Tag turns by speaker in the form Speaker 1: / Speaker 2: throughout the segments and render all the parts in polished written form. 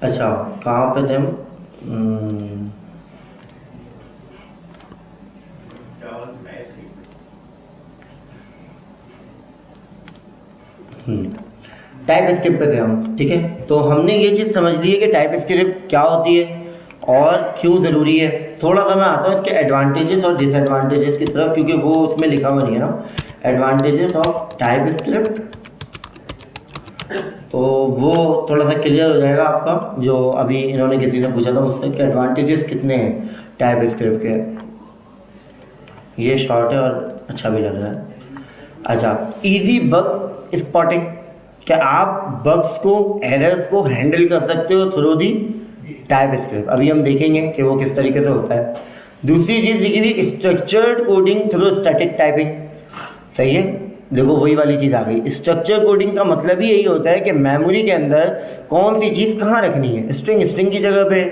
Speaker 1: अच्छा, कहाँ पे थे हम? टाइप स्क्रिप्ट पे थे हम, ठीक है। तो हमने ये चीज़ समझ ली है कि टाइप स्क्रिप्ट क्या होती है और क्यों ज़रूरी है। थोड़ा सा मैं आता हूँ इसके एडवांटेजेस और डिसएडवांटेजेस की तरफ, क्योंकि वो उसमें लिखा हुआ नहीं है ना, एडवांटेजेस ऑफ टाइप स्क्रिप्ट। तो वो थोड़ा सा क्लियर हो जाएगा आपका, जो अभी इन्होंने किसी ने पूछा था मुझसे कि एडवांटेजेस कितने हैं टाइप स्क्रिप्ट के। ये शॉर्ट है और अच्छा भी लग रहा है। अच्छा, इजी बग स्पॉटिंग, क्या आप बग्स को, एरर्स को हैंडल कर सकते हो थ्रू दी टाइप स्क्रिप्ट। अभी हम देखेंगे कि वो किस तरीके से होता है। दूसरी चीज़ लिखी हुई structured coding through static typing. सही है, देखो वही वाली चीज़ आ गई। स्ट्रक्चर कोडिंग का मतलब ही यही होता है कि मेमोरी के अंदर कौन सी चीज़ कहाँ रखनी है। स्ट्रिंग स्ट्रिंग की जगह पे,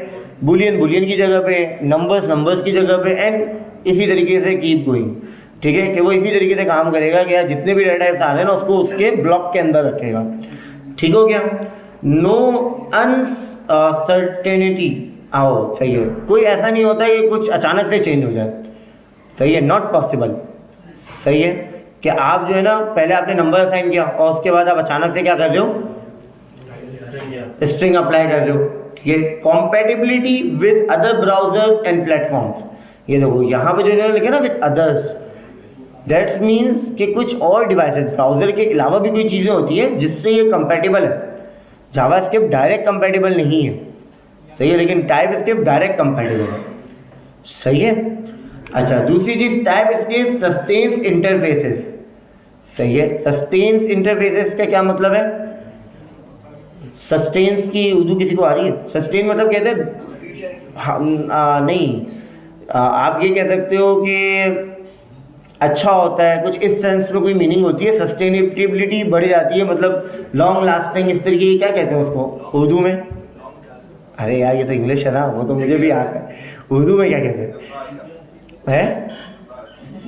Speaker 1: बुलियन बुलियन की जगह पे, नंबर्स नंबर्स की जगह पे, एंड इसी तरीके से कीप गोइंग। ठीक है, कि वो इसी तरीके से काम करेगा कि यार जितने भी डेटा टाइप्स आ रहे हैं ना उसको उसके ब्लॉक के अंदर रखेगा। ठीक हो गया। नो अनसर्टेनिटी आओ, सही है, कोई ऐसा नहीं होता कि कुछ अचानक से चेंज हो जाए। सही है, नॉट पॉसिबल। सही है, कि आप जो है ना पहले आपने नंबर असाइन किया और उसके बाद आप अचानक से क्या कर रहे हो, स्ट्रिंग अप्लाई कर रहे हो। ठीक है, compatibility with other browsers and platforms. ये देखो यहाँ पे जो इन्होंने लिखा ना विद अदर्स, दैट्स मीन्स कि कुछ और डिवाइसेस, ब्राउजर के अलावा भी कोई चीज़ें होती हैं जिससे ये कंपेटिबल है। जावास्क्रिप्ट डायरेक्ट कंपेटिबल नहीं है, सही है, लेकिन टाइप स्क्रिप्ट डायरेक्ट कंपेटिबल है। सही है। अच्छा, दूसरी चीज़ टाइप स्क्रिप्ट सस्टेन्स इंटरफेसेस। सही है, सस्टेन्स इंटरफेसेस का क्या मतलब है? सस्टेन्स की उर्दू किसी को आ रही है? सस्टेन मतलब कहते हैं नहीं, आप ये कह सकते हो कि अच्छा होता है, कुछ इस सेंस में कोई मीनिंग होती है। सस्टेनेबिलिटी बढ़ जाती है, मतलब लॉन्ग लास्टिंग, इस तरीके की, क्या कहते हैं उसको उर्दू में? अरे यार ये तो इंग्लिश है ना, वो तो मुझे भी आता है। उर्दू में क्या कहते हैं? है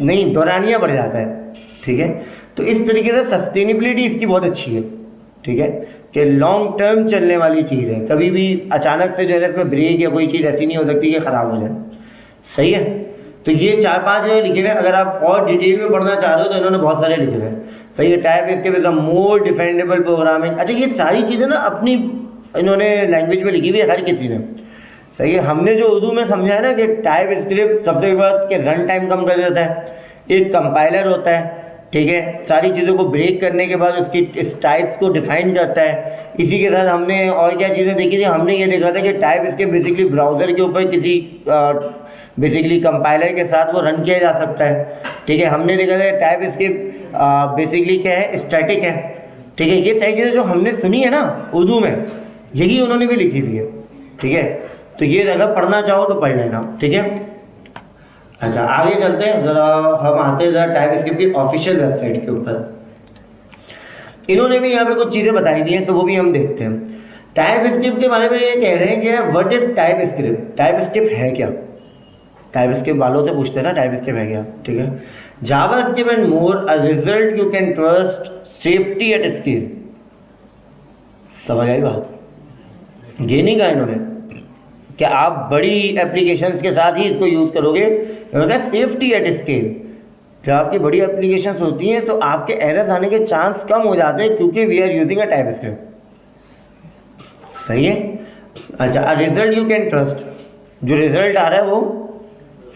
Speaker 1: नहीं, दौरानिया बढ़ जाता है। ठीक है, तो इस तरीके से सस्टेनेबिलिटी इसकी बहुत अच्छी है। ठीक है, कि लॉन्ग टर्म चलने वाली चीज़ है, कभी भी अचानक से जो है इसमें ब्रेक या कोई चीज़ ऐसी नहीं हो सकती कि ख़राब हो जाए। सही है, तो ये 4-5 लिखे हुए हैं। अगर आप और डिटेल में पढ़ना चाह रहे हो तो इन्होंने बहुत सारे लिखे हुए हैं। सही है, टाइप इसके विद मोर डिफेंडेबल प्रोग्रामिंग। अच्छा, ये सारी चीज़ें ना अपनी इन्होंने लैंग्वेज में लिखी हुई है हर किसी ने। सही है, हमने जो उर्दू में समझा है ना कि टाइप स्क्रिप्ट सबसे बात कि रन टाइम कम कर देता है, एक कंपाइलर होता है। ठीक है, सारी चीज़ों को ब्रेक करने के बाद उसकी टाइप्स को डिफाइन करता है। इसी के साथ हमने और क्या चीज़ें देखी थी, हमने ये देखा था कि टाइप इसके बेसिकली ब्राउज़र के ऊपर किसी बेसिकली कंपाइलर के साथ वो रन किया जा सकता है। ठीक है, हमने देखा था टाइप इसके बेसिकली क्या है, स्टैटिक है। ठीक है, ये सारी चीज़ें जो हमने सुनी है ना उर्दू में, यही उन्होंने भी लिखी हुई है। ठीक है, तो ये अगर पढ़ना चाहो तो पढ़ लेना। ठीक है, अच्छा आगे चलते हैं ज़रा, हम आते हैं ज़रा टाइप स्क्रिप्ट की ऑफिशियल वेबसाइट के ऊपर। इन्होंने भी यहाँ पे कुछ चीज़ें बताई हुई हैं तो वो भी हम देखते हैं। टाइप स्क्रिप्ट के बारे में ये कह रहे हैं कि what is type script, type script है क्या? टाइप स्क्रिप्ट वालों से पूछते हैं ना टाइप स्क्रिप्ट है क्या। ठीक है, JavaScript and more a result you can trust, safety at scale. समझ आई बात? ये नहीं कहा इन्होंने कि आप बड़ी एप्लीकेशंस के साथ ही इसको यूज़ करोगे, सेफ्टी एट स्केल। जब आपकी बड़ी एप्लीकेशंस होती हैं तो आपके एरर्स आने के चांस कम हो जाते हैं क्योंकि we are using a TypeScript. सही है। अच्छा, रिजल्ट यू कैन ट्रस्ट, जो रिजल्ट आ रहा है वो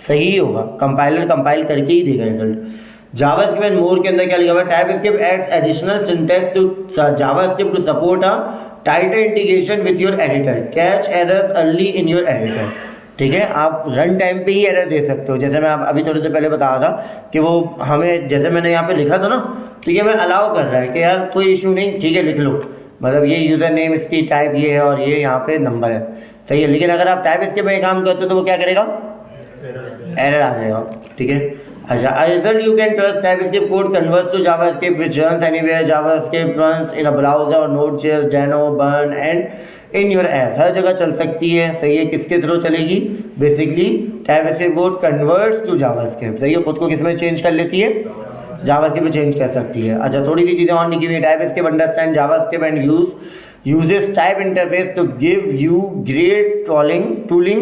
Speaker 1: सही होगा, कंपाइलर कंपाइल करके ही देगा रिजल्ट। जावास्क्रिप्ट एंड मोर के अंदर क्या लिखा हुआ है? TypeScript adds additional syntax to JavaScript to support a tighter integration with your editor, catch errors early in your editor. ठीक है, आप रन टाइम पे ही एरर दे सकते हो। जैसे मैं अभी थोड़े से पहले बता रहा था कि वो हमें, जैसे मैंने यहाँ पे लिखा था ना, तो ये मैं अलाउ कर रहा है कि यार कोई इशू नहीं, ठीक है लिख लो, मतलब ये यूज़र नेम इसकी टाइप ये है और ये यहाँ पे नंबर है। सही है, लेकिन अगर आप टाइप इसके पे काम करते हो तो वो क्या करेगा? एरर आ जाएगा। ठीक है, अच्छा, a result you can trust TypeScript code converts to JavaScript which runs anywhere. JavaScript runs in a browser or Node.js, Deno, Burn and in your apps, हर जगह चल सकती है। सही है, किसके थ्रू चलेगी? Basically TypeScript code converts to JavaScript। सही है, खुद को किस में चेंज कर लेती है? जावास्क्रिप्ट में चेंज कर सकती है। अच्छा, थोड़ी सी चीज़ें और लिखी हुई है। TypeScript understand JavaScript and use uses type interface to give you great tooling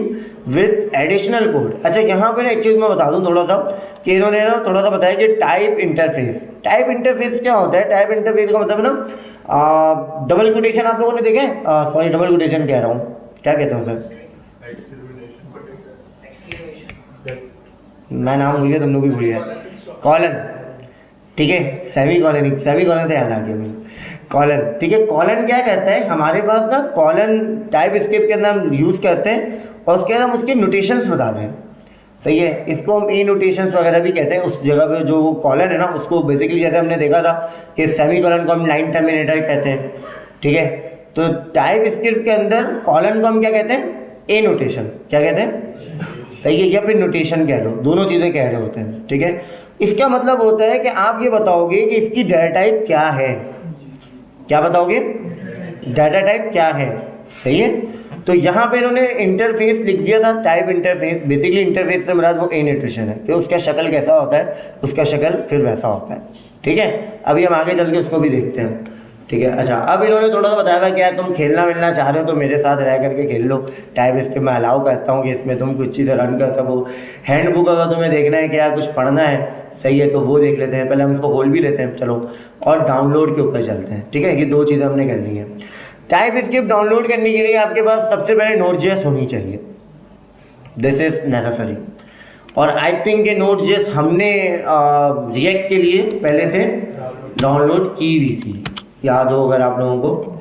Speaker 1: with additional code। अच्छा यहाँ पे ना एक चीज़ मैं बता दूँ थोड़ा सा कि इन्होंने ना थोड़ा सा बताया कि टाइप इंटरफेस क्या होता है। टाइप इंटरफेस का मतलब ना डबल कोटेशन आप लोगों ने देखे, सॉरी डबल कोटेशन कह रहा हूँ, क्या कहते हैं सर, मैं नाम भूल गया, तुम लोग भी भूल गया, कॉलन, ठीक है, सेमी कॉलन से याद आ गया मुझे, कॉलन, ठीक है। कॉलन क्या कहता है, हमारे पास ना कॉलन टाइप स्क्रिप्ट के अंदर हम यूज़ करते हैं और उसके अंदर हम उसके नोटेशंस बताते हैं, सही है। इसको हम ए नोटेशंस वगैरह भी कहते हैं। उस जगह पे जो कॉलन है ना उसको बेसिकली जैसे हमने देखा था कि सेमी कॉलन को हम लाइन टर्मिनेटर कहते हैं, ठीक है। तो टाइप स्क्रिप्ट के अंदर कॉलन को हम क्या कहते हैं, ए नोटेशन, क्या कहते हैं, सही है, या फिर नोटेशन कह लो, दोनों चीज़ें कह रहे होते हैं, ठीक है। इसका मतलब होता है कि आप ये बताओगे कि इसकी डाटा टाइप क्या है, क्या बताओगे, डाटा टाइप क्या है, सही है। तो यहाँ पे इन्होंने इंटरफेस लिख दिया था, टाइप इंटरफेस, बेसिकली इंटरफेस से मुराद वो ए नोटेशन है कि उसका शक्ल कैसा होता है, उसका शक्ल फिर वैसा होता है, ठीक है। अभी हम आगे चल के उसको भी देखते हैं, ठीक है। अच्छा, अब इन्होंने थोड़ा सा बताया हुआ क्या तुम खेलना मिलना चाह रहे हो तो मेरे साथ रह करके खेल लो। टाइप इसके मैं अलाउ करता हूँ कि इसमें तुम कुछ चीज़ें रन कर सको। हैंडबुक अगर तुम्हें देखना है क्या कुछ पढ़ना है, सही है, तो वो देख लेते हैं। पहले हम इसको खोल भी लेते हैं, चलो, और डाउनलोड के ऊपर चलते हैं, ठीक है। ये दो चीज़ें हमने करनी है। टाइप स्क्रिप्ट डाउनलोड करने के लिए आपके पास सबसे पहले Node.js होनी चाहिए, दिस इज़ नेसेसरी। और आई थिंक ये Node.js हमने रिएक्ट के लिए पहले से डाउनलोड की हुई थी, याद हो अगर आप लोगों को,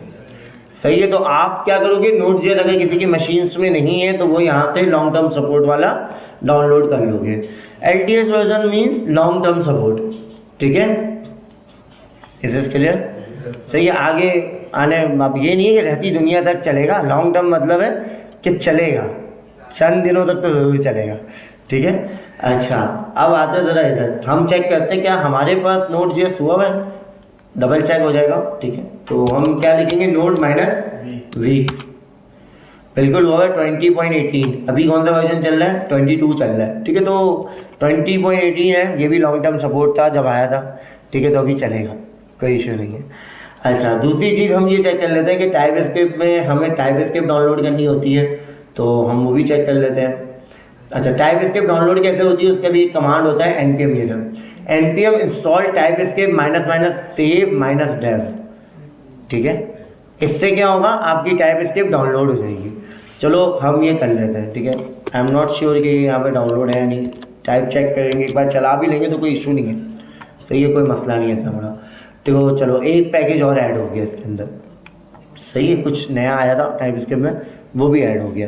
Speaker 1: सही है। तो आप क्या करोगे, Node.js अगर किसी की मशीन्स में नहीं है तो वो यहाँ से लॉन्ग टर्म सपोर्ट वाला डाउनलोड कर लोगे। LTS version means long term support, ठीक है, इज दिस क्लियर, सही है। आगे आने, अब ये नहीं है कि रहती दुनिया तक चलेगा, लॉन्ग टर्म मतलब है कि चलेगा, चंद दिनों तक तो ज़रूर चलेगा, ठीक है। अच्छा, अब आते हैं ज़रा इधर, हम चेक करते हैं क्या हमारे पास Node.js हुआ है, डबल चेक हो जाएगा, ठीक है। तो हम क्या लिखेंगे, Node-v, बिल्कुल हुआ है 20.18। अभी कौन सा वर्जन चल रहा है, 22 चल रहा है, ठीक है। तो 20.18 है, ये भी लॉन्ग टर्म सपोर्ट था जब आया था, ठीक है। तो अभी चलेगा, कोई इशू नहीं है। अच्छा, दूसरी चीज़ हम ये चेक कर लेते हैं कि टाइप स्क्रिप्ट में हमें टाइप स्क्रिप्ट डाउनलोड करनी होती है, तो हम वो भी चेक कर लेते हैं। अच्छा, टाइप स्क्रिप्ट डाउनलोड कैसे होती है, उसका भी एक कमांड होता है npm install type script -save -dev, ठीक है। इससे क्या होगा, आपकी टाइप स्क्रिप्ट डाउनलोड हो जाएगी। चलो हम ये कर लेते हैं, ठीक है। आई एम नॉट श्योर कि यहाँ पे डाउनलोड है या नहीं, टाइप चेक करेंगे, एक बार चला भी लेंगे तो कोई इशू नहीं है, सही है, कोई मसला नहीं है इतना बड़ा। तो चलो एक पैकेज और ऐड हो गया इसके अंदर, सही है, कुछ नया आया था टाइप स्क्रिप्ट में, वो भी ऐड हो गया।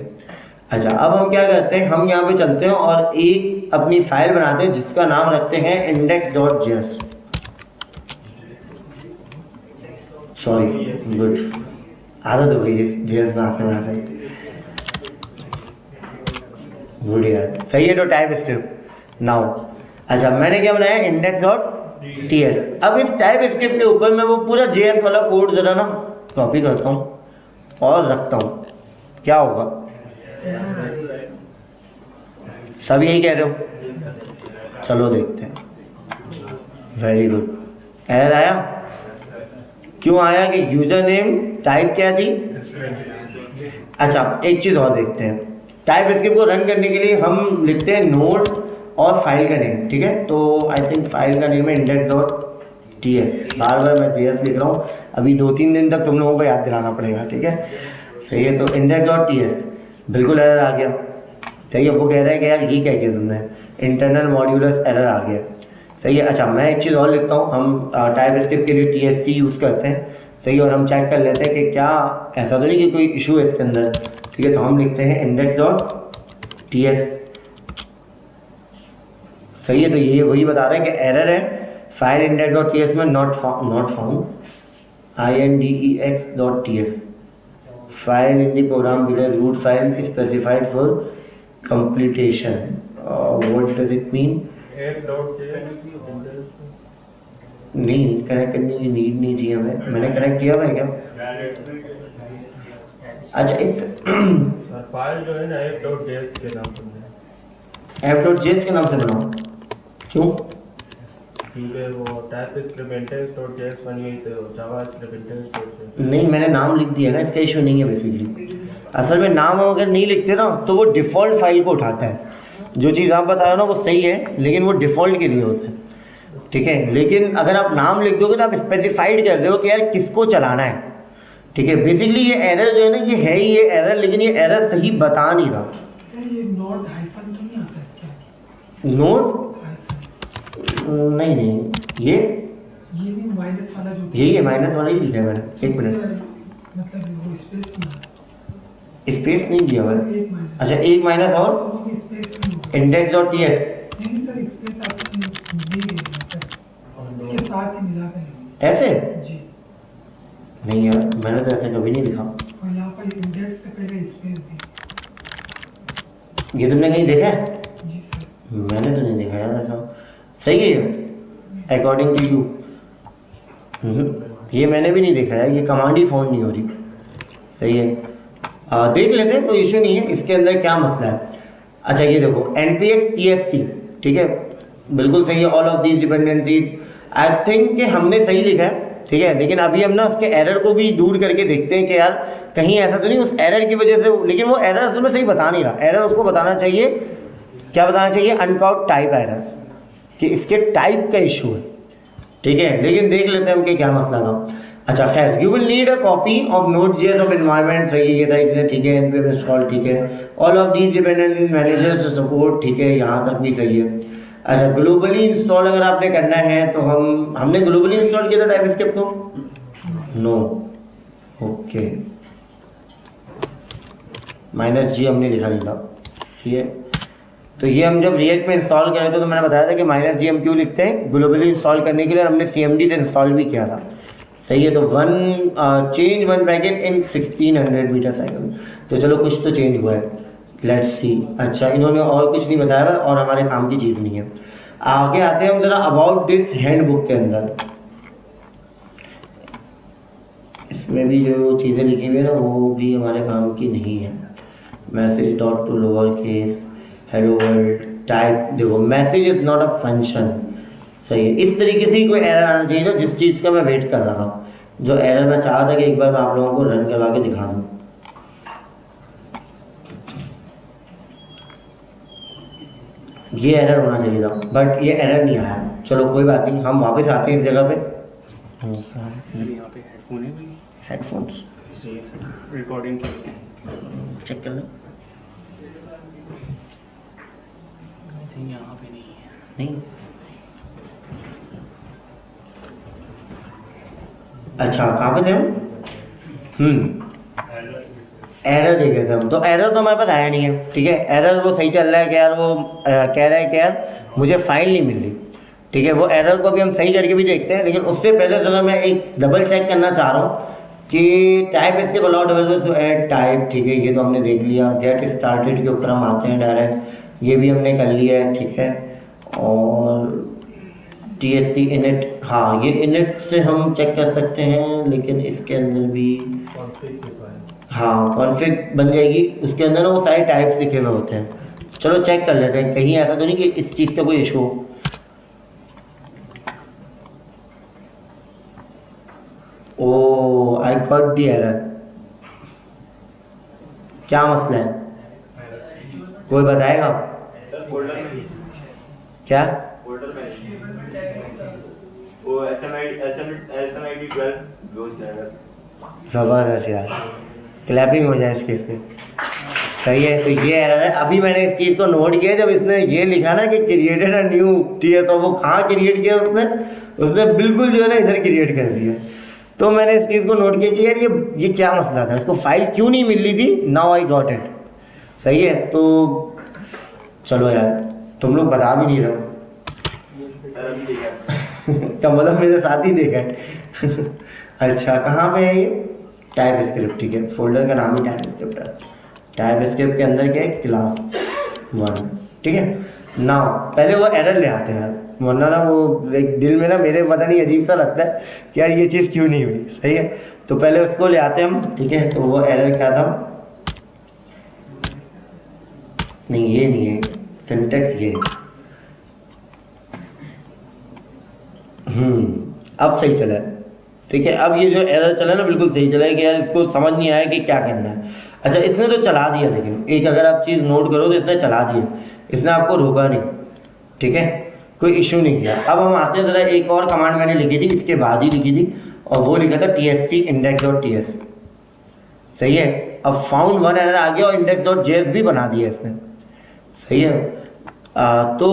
Speaker 1: अच्छा, अब हम क्या करते हैं, हम यहाँ पे चलते हैं और एक अपनी फाइल बनाते हैं जिसका नाम रखते हैं index.js, सॉरी, गुड, आदत हो गई है JS बनाते, गुड यार, सही है। तो टाइप स्क्रिप्ट नाउ, अच्छा मैंने क्या बनाया, index.ts। अब इस टाइप स्क्रिप्ट के ऊपर मैं वो पूरा JS वाला कोड ज़रा ना कॉपी करता हूँ और रखता हूँ, क्या होगा, सब यही कह रहे हो, चलो देखते हैं। वेरी गुड, एरर आया, क्यों आया कि यूजर नेम टाइप क्या थी। अच्छा, एक चीज़ और देखते हैं, टाइप स्क्रिप्ट को रन करने के लिए हम लिखते हैं नोड और फाइल का नेम, ठीक है। तो आई थिंक फाइल का नेम है index.ts, बार बार मैं JS लिख रहा हूँ, अभी 2-3 दिन तक तुम लोगों को याद दिलाना पड़ेगा, ठीक है, सही है। तो index.ts, बिल्कुल एरर आ गया, सही है। वो कह रहा है कि यार ये क्या किया तुमने, इंटरनल मॉड्यूलस एरर आ गया, सही है। अच्छा, मैं एक चीज़ और लिखता हूँ, हम टाइप स्क्रिप्ट के लिए TSC यूज़ करते हैं, सही है, और हम चेक कर लेते हैं कि क्या ऐसा तो नहीं कि कोई इशू है इसके अंदर, ठीक है। तो हम लिखते हैं index.ts, सही है। तो ये वही बता रहा है कि एरर है, फाइल index.ts में not found index.ts, file in the program because root file specified for compilation, what does it mean. नहीं, कनेक्ट करने की नीड नहीं थी हमें, मैंने कनेक्ट किया हुआ है क्या। अच्छा,
Speaker 2: फाइल जो है ना app.js के नाम से
Speaker 1: app.js के नाम से बनाओ, क्यों,
Speaker 2: ठीक है, वो type script intense dot JS बनी हुई तो जावा स्क्रिप्ट इंटेंस डॉट
Speaker 1: नहीं, मैंने नाम लिख दिया ना, इसका इशू नहीं है बेसिकली। असल में नाम अगर नहीं लिखते ना तो वो डिफ़ॉल्ट फाइल को उठाता है। जो चीज़ आप बता रहे हो ना वो सही है, लेकिन वो डिफ़ॉल्ट के लिए होता है, ठीक है। लेकिन अगर आप नाम लिख दोगे तो आप स्पेसिफाइड कर रहे हो कि यार किसको चलाना है, ठीक है। बेसिकली ये एरर जो है ना, ये है ही ये एरर, लेकिन ये एरर सही बता नहीं रहा।
Speaker 3: सर ये नोट हाइफन तो नहीं आता इसके?
Speaker 1: नोट नहीं नहीं, ये
Speaker 3: नहीं माइनस वाला जो
Speaker 1: यही है, माइनस वाला ही लिखा है मैंने। एक मिनट,
Speaker 3: मतलब वो स्पेस नहीं आता।
Speaker 1: स्पेस नहीं दिया मैंने।
Speaker 3: एक माइनस।
Speaker 1: अच्छा, एक माइनस और
Speaker 3: वो भी स्पेस नहीं होता।
Speaker 1: Index dot T S.
Speaker 3: नहीं सर, स्पेस आपको नहीं है, इसके साथ ही मिला कर
Speaker 1: ऐसे
Speaker 3: जी।
Speaker 1: नहीं यार, मैंने तो ऐसे कभी नहीं लिखा।
Speaker 3: और यहाँ पर इंडेक्स से पहले स्पेस दी।
Speaker 1: ये तुमने कहीं देखा है?
Speaker 3: जी सर।
Speaker 1: मैंने तो नहीं देखा यार ऐसा। सही है ये अकॉर्डिंग टू यू? ये मैंने भी नहीं देखा यार, ये कमांड ही फाउंड नहीं हो रही। सही है, देख लेते हैं, कोई इशू नहीं है। इसके अंदर क्या मसला है? अच्छा ये देखो, npx tsc, ठीक है, बिल्कुल सही है। All of these dependencies, I think कि हमने सही लिखा है, ठीक है। लेकिन अभी हम ना उसके एरर को भी दूर करके देखते हैं कि यार कहीं ऐसा तो नहीं उस एरर की वजह से, लेकिन वो एरर असल में सही बता नहीं रहा। एरर उसको बताना चाहिए, क्या बताना चाहिए? अनकाउट टाइप एरर, कि इसके टाइप का इशू है, ठीक है। लेकिन देख लेते हैं हम कि क्या मसला था। अच्छा खैर, you will need a copy of Node.js of environment, सही है, ये सारी चीज़ें ठीक है। npm इंस्टॉल, ठीक है। All of these dependencies managers support, ठीक है, यहाँ तक भी सही है। अच्छा, ग्लोबली इंस्टॉल अगर आपने करना है तो हमने ग्लोबली इंस्टॉल किया था टाइपस्क्रिप्ट को? नो, ओके, -g हमने लिखा नहीं था, ठीक है। तो ये हम जब रिएक्ट में इंस्टॉल कर रहे थे तो मैंने बताया था कि -g हम क्यों लिखते हैं ग्लोबली इंस्टॉल करने के लिए, हमने cmd से इंस्टॉल भी किया था, सही है। तो चेंज वन पैकेट इन 1600 मीटर सेकंड, तो चलो कुछ तो चेंज हुआ है, लेट्स सी। अच्छा, इन्होंने और कुछ नहीं बताया है और हमारे काम की चीज़ नहीं है। आगे आते हैं हम ज़रा अबाउट दिस हैंडबुक के अंदर। इसमें भी जो चीज़ें लिखी हुई है ना वो भी हमारे काम की नहीं है। Message dot to lower case, hello world, type, देखो message is not a function, सही है। इस तरीके से ही कोई एरर आना चाहिए था, जिस चीज़ का मैं वेट कर रहा था, जो एरर मैं चाहा था कि एक बार मैं आप लोगों को रन करवा के दिखा दूँ। ये एरर होना चाहिए था, बट ये एरर नहीं आया। चलो कोई बात नहीं, हम वापस आते हैं इस जगह पे।
Speaker 4: सर यहाँ पे हेडफोन है भाई?
Speaker 1: हेडफोन्स
Speaker 4: जी सर, रिकॉर्डिंग के लिए।
Speaker 1: चेक कर लो।
Speaker 4: आई थिंक यहाँ पे नहीं है।
Speaker 1: नहीं, अच्छा कहाँ पे थे हम? एरर देखे थे हम, तो एरर तो हमारे पास आया नहीं है, ठीक है। एरर वो सही चल रहा है कि यार वो कह रहा है कि यार मुझे फाइल नहीं मिल रही, ठीक है। वो एरर को भी हम सही करके भी देखते हैं, लेकिन उससे पहले ज़रा मैं एक डबल चेक करना चाह रहा हूँ कि टाइप इसके allow developers to add type, ठीक है, ये तो हमने देख लिया। गेट स्टार्टेड के ऊपर हम आते हैं डायरेक्ट, ये भी हमने कर लिया है, ठीक है। और TSC इनिट, हाँ ये इनिट से हम चेक कर सकते हैं, लेकिन इसके अंदर भी हाँ कॉन्फ़िग बन जाएगी, उसके अंदर ना वो सारे टाइप्स लिखे हुए होते हैं। चलो चेक कर लेते हैं, कहीं ऐसा तो नहीं कि इस चीज़ का कोई इशू हो। ओह, आई गॉट द एरर। क्या मसला है, कोई बताएगा? क्या?
Speaker 2: वो SMID 12 रोज जाएगा।
Speaker 1: ज़बरदस्त यार, क्लैपिंग हो जाए इसके पे। सही है, तो ये एरर है। अभी मैंने इस चीज़ को नोट किया, जब इसने ये लिखा ना कि क्रिएटेड अ न्यू TS, और वो कहाँ क्रिएट किया उसने बिल्कुल जो है ना इधर क्रिएट कर दिया। तो मैंने इस चीज़ को नोट किया कि यार ये क्या मसला था, इसको फाइल क्यों नहीं मिल रही थी। नाउ आई गॉट इट, सही है। तो चलो यार, तुम लोग बता भी नहीं रहे हो तो मतलब मेरे साथ ही देखा है अच्छा, कहाँ पे है ये? टाइप स्क्रिप्ट, ठीक है, फोल्डर का नाम ही टाइप स्क्रिप्ट है। टाइप स्क्रिप्ट के अंदर क्या है? क्लास 1, ठीक है। नाउ पहले वो एरर ले आते हैं, वरना ना वो एक दिल में ना मेरे पता नहीं अजीब सा लगता है कि यार ये चीज़ क्यों नहीं हुई, सही है। तो पहले उसको ले आते हैं हम, ठीक है। तो वो एरर क्या था? नहीं ये नहीं है, सिंटेक्स ये है। अब सही चला है। ठीक है, अब ये जो एरर चला ना बिल्कुल सही चला है कि यार इसको समझ नहीं आया कि क्या करना है। अच्छा, इसने तो चला दिया, लेकिन एक अगर आप चीज़ नोट करो तो इसने चला दिया, इसने आपको रोका नहीं। ठीक है, कोई इशू नहीं किया। अब हम आते हैं ज़रा, एक और कमांड मैंने लिखी थी इसके बाद ही लिखी थी, और वो लिखा था tsc index.ts। सही है, अब फाउंड वन एरर आ गया और index.js भी बना दिया इसने। सही है, तो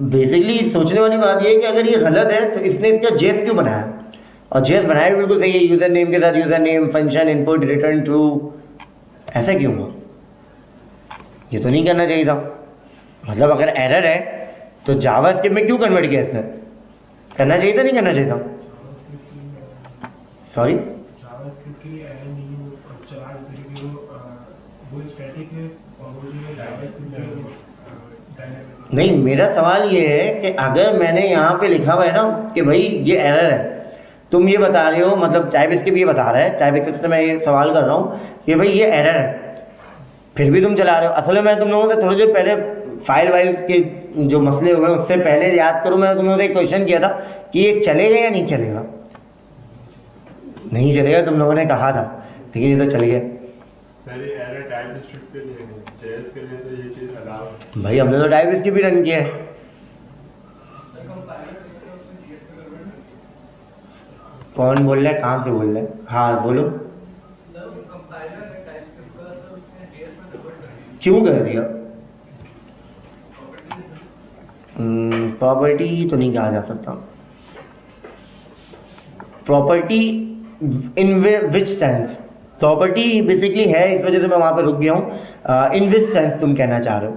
Speaker 1: बेसिकली सोचने वाली बात ये है कि अगर ये गलत है तो इसने इसका जेस क्यों बनाया, और जेस बनाया भी बिल्कुल सही है, यूज़र नेम के साथ user name, function input return true, ऐसा क्यों हुआ? ये तो नहीं करना चाहिए था। मतलब अगर एरर है तो जावास्क्रिप्ट में क्यों कन्वर्ट किया इसने? करना चाहिए था, नहीं करना चाहिए था? सॉरी,
Speaker 2: जावास्क्रिप्ट के लिए एरर नहीं हो चला क्योंकि वो स्टैटिक है और वो जो जावास्क्रिप्ट है वो डायनामिक।
Speaker 1: नहीं, मेरा सवाल ये है कि अगर मैंने यहाँ पे लिखा हुआ है ना कि भाई ये एरर है, तुम ये बता रहे हो, मतलब टाइपस्क्रिप्ट ये बता रहा है, टाइपस्क्रिप्ट से मैं ये सवाल कर रहा हूँ कि भाई ये एरर है, फिर भी तुम चला रहे हो। असल में मैं तुम लोगों से थोड़ी देर पहले फाइल वाइल के जो मसले हुए उससे पहले याद करो, मैंने तुम लोगों से एक क्वेश्चन किया था कि ये चलेगा या नहीं चलेगा। नहीं चलेगा तुम लोगों ने कहा था, लेकिन ये तो चल गया।
Speaker 2: पहले एरर टाइपस्क्रिप्ट के लिए है, जेएस के लिए तो ये चीज़ अलाउ।
Speaker 1: भाई हमने तो टाइपस्क्रिप्ट भी रन किया है। कौन बोल रहा है, कहाँ से बोल रहा है? हाँ बोलो, क्यों कर दिया? प्रॉपर्टी तो नहीं कहा जा सकता। Property in which sense? Property basically है, इस वजह से मैं वहाँ पे रुक गया हूँ। इन विच सेंस तुम कहना चाह रहे हो?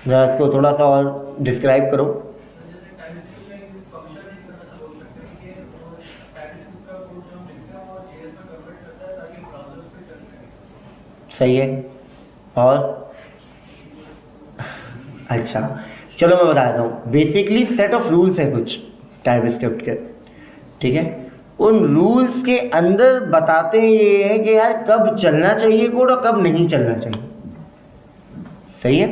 Speaker 1: ज़रा इसको थोड़ा सा और डिस्क्राइब करो। सही है, और अच्छा चलो मैं बताता हूँ। बेसिकली सेट ऑफ रूल्स है कुछ टाइपस्क्रिप्ट के, ठीक है? उन रूल्स के अंदर बताते ये है कि यार कब चलना चाहिए कोड और कब नहीं चलना चाहिए। सही है,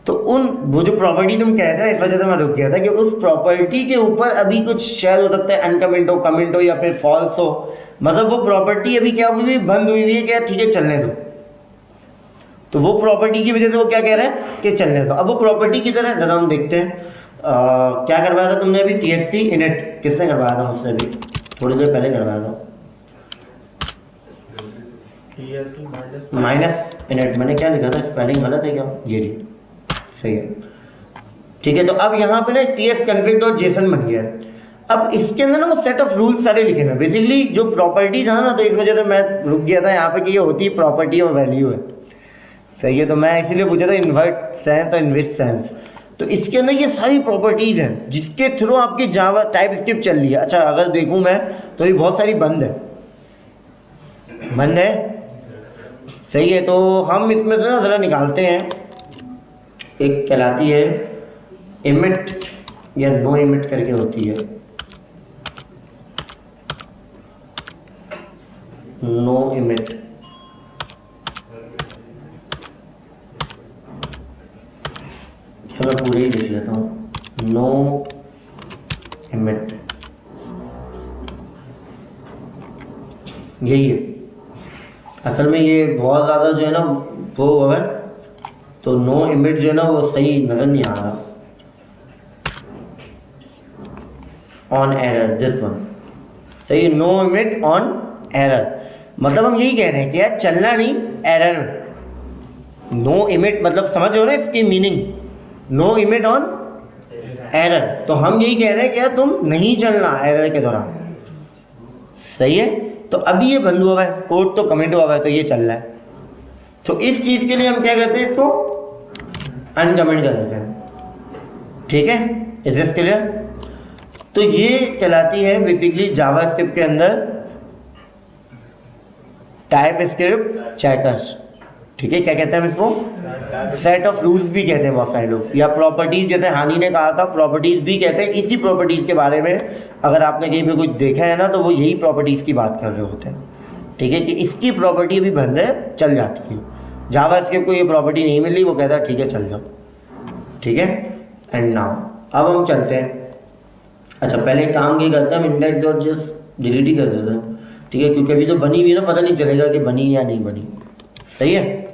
Speaker 1: तो उन वो जो प्रॉपर्टी तुम कहते हैं, इस वजह से मैं रुक गया था कि उस प्रॉपर्टी के ऊपर अभी कुछ शायद हो सकता है अनकमेंट हो, कमेंट हो या फिर फॉल्स हो। मतलब वो प्रॉपर्टी अभी क्या हुई, बंद हुई है कि यार ठीक है चलने दो। तो वो प्रॉपर्टी की वजह से वो क्या कह रहे हैं कि चलने दो। अब वो प्रॉपर्टी की तरह जरा हम देखते हैं। क्या करवाया था तुमने अभी? TSC init किसने करवाया था मुझसे? अभी थोड़ी देर पहले करवाया था। माइनस init मैंने क्या लिखा था? स्पेलिंग गलत है क्या? ये रही, सही है। ठीक है, तो अब यहाँ पे ना tsconfig.json बन गया है। अब इसके अंदर ना वो सेट ऑफ रूल्स सारे लिखे हैं। बेसिकली जो प्रॉपर्टी था ना, तो इस वजह से मैं रुक गया था यहाँ पे कि ये होती प्रॉपर्टी और वैल्यू है। सही है, तो मैं इसीलिए पूछा था इन्वर्ट सेंस और इनविच सेंस। तो इसके अंदर ये सारी प्रॉपर्टीज़ हैं जिसके थ्रू आपकी जावा टाइपस्क्रिप्ट चल रही है। अच्छा, अगर देखूँ मैं तो ये बहुत सारी बंद है, बंद है। सही है, तो हम इसमें से ना ज़रा निकालते हैं। एक कहलाती है इमिट या नो इमिट करके होती है, नो इमिट। मैं पूरे ही लिख लेता हूँ, नो इमिट। यही है असल में, ये बहुत ज़्यादा जो है ना वो है, तो नो इमिट जो है ना वो सही नज़र नहीं आ रहा। ऑन एरर दिस वन, सही, नो इमिट ऑन एरर। मतलब हम यही कह रहे हैं कि यार चलना नहीं एरर में। नो इमिट मतलब समझ रहे हो ना इसकी meaning? No emit on error, तो हम यही कह रहे हैं कि यार तुम नहीं चलना एरर के दौरान। सही है, तो अभी ये बंद हुआ है, कोड तो कमेंट हुआ है, तो ये चल रहा है। तो इस चीज़ के लिए हम क्या करते हैं, इसको अनकमेंट कर देते हैं। ठीक है, इज दिस क्लियर? तो ये कहलाती है बेसिकली जावास्क्रिप्ट के अंदर टाइपस्क्रिप्ट चेकर्स। ठीक है, क्या कहते हैं हम इसको? सेट ऑफ रूल्स भी कहते हैं बहुत सारे लोग, या प्रॉपर्टीज, जैसे हानि ने कहा था प्रॉपर्टीज भी कहते हैं। इसी प्रॉपर्टीज के बारे में अगर आपने कहीं पे कुछ देखा है ना, तो वो यही प्रॉपर्टीज की बात कर रहे होते हैं। ठीक है, कि इसकी प्रॉपर्टी भी बंद है, चल जाती है। जावास्क्रिप्ट को ये प्रॉपर्टी नहीं मिल रही, वो कहता है ठीक है चल जाओ। ठीक है, एंड नाउ अब हम चलते हैं अच्छा पहले एक काम ये करते हैं, हम इंडेक्स डॉट जस्ट डिलीट ही कर देते हैं, ठीक है, क्योंकि अभी तो बनी हुई है ना, पता नहीं चलेगा कि बनी या नहीं बनी। सही है।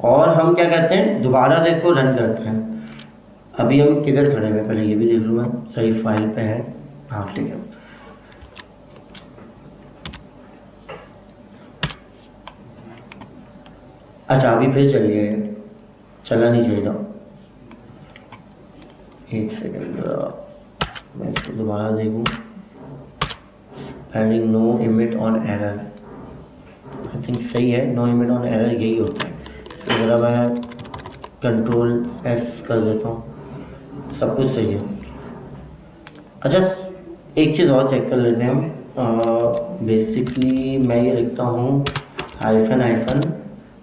Speaker 1: और हम क्या करते हैं, दोबारा से इसको रन करते हैं। अभी हम किधर खड़े हुए, पहले ये भी देख लूँ मैं, सही फाइल पे है। हाँ ठीक है। अच्छा अभी फिर चलिए, चला नहीं चाहिए था। एक सेकेंड मैं इसको दोबारा देखूँ। Adding no emit on error, I think सही है, नो इमिट ऑन एरर यही होता है। तो ज़रा मैं कंट्रोल एस कर देता हूँ, सब कुछ सही है। अच्छा एक चीज़ और चेक कर लेते हैं हम। बेसिकली मैं ये लिखता हूँ hyphen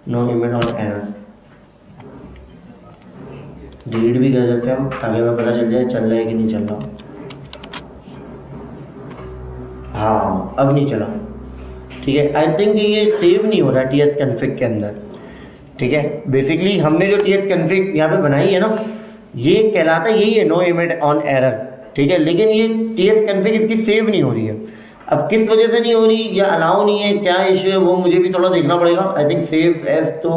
Speaker 1: no emit on error, delete भी कर देते हैं हम ताकि हमें पता चल जाए चल रहा है कि नहीं चल रहा। हाँ अब नहीं चला, ठीक है। आई थिंक ये सेव नहीं हो रहा टी एस कन्फिग के अंदर, ठीक है। बेसिकली हमने जो टी एस कन्फिग यहाँ पे बनाई है ना, ये कहलाता यही है नो इमिट ऑन एरर, ठीक है। लेकिन ये टी एस कन्फिग इसकी सेव नहीं हो रही है। अब किस वजह से नहीं हो रही, या अलाउ नहीं है, क्या इशू है, वो मुझे भी थोड़ा देखना पड़ेगा। आई थिंक सेव एज तो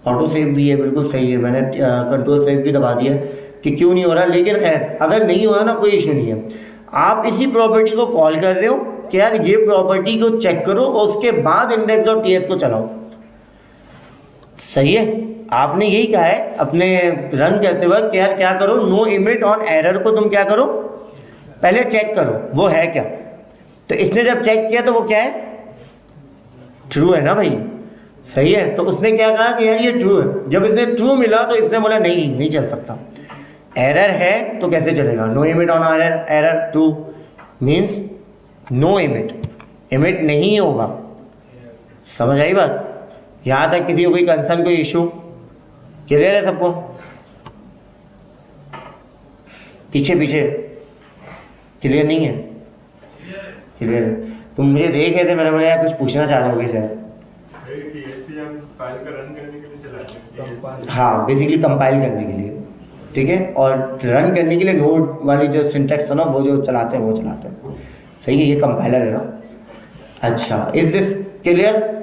Speaker 1: ऑटो सेव भी है, बिल्कुल सही है, मैंने कंट्रोल सेव भी दबा दिया कि क्यों नहीं हो रहा। लेकिन खैर अगर नहीं हो रहा ना, कोई इशू नहीं है। आप इसी प्रॉपर्टी को कॉल कर रहे हो कि यार ये प्रॉपर्टी को चेक करो और उसके बाद इंडेक्स डॉट टी एस को चलाओ। सही है, आपने यही कहा है अपने रन करते वक्त कि यार क्या करो, नो इमिट ऑन एरर को तुम क्या करो, पहले चेक करो वो है क्या। तो इसने जब चेक किया तो वो क्या है, ट्रू है ना भाई। सही है, तो उसने क्या कहा कि यार ये ट्रू है। जब इसने ट्रू मिला तो इसने बोला नहीं नहीं चल सकता, एरर है तो कैसे चलेगा। No emit on error, error true means no emit, emit नहीं होगा। समझ आई बात। यहाँ तक किसी को कोई कंसर्न, कोई इशू, क्लियर है सबको। पीछे पीछे क्लियर नहीं है, क्लियर है। तुम मुझे देख रहे थे, मैंने बोला यार कुछ पूछना चाह रहे होगे शायद। हाँ बेसिकली कंपाइल करने के लिए, ठीक है, और रन करने के लिए नोड वाली जो सिंटैक्स था ना, वो जो चलाते हैं वो चलाते हैं। सही है, ये कंपाइलर है ना। अच्छा इज दिस क्लियर।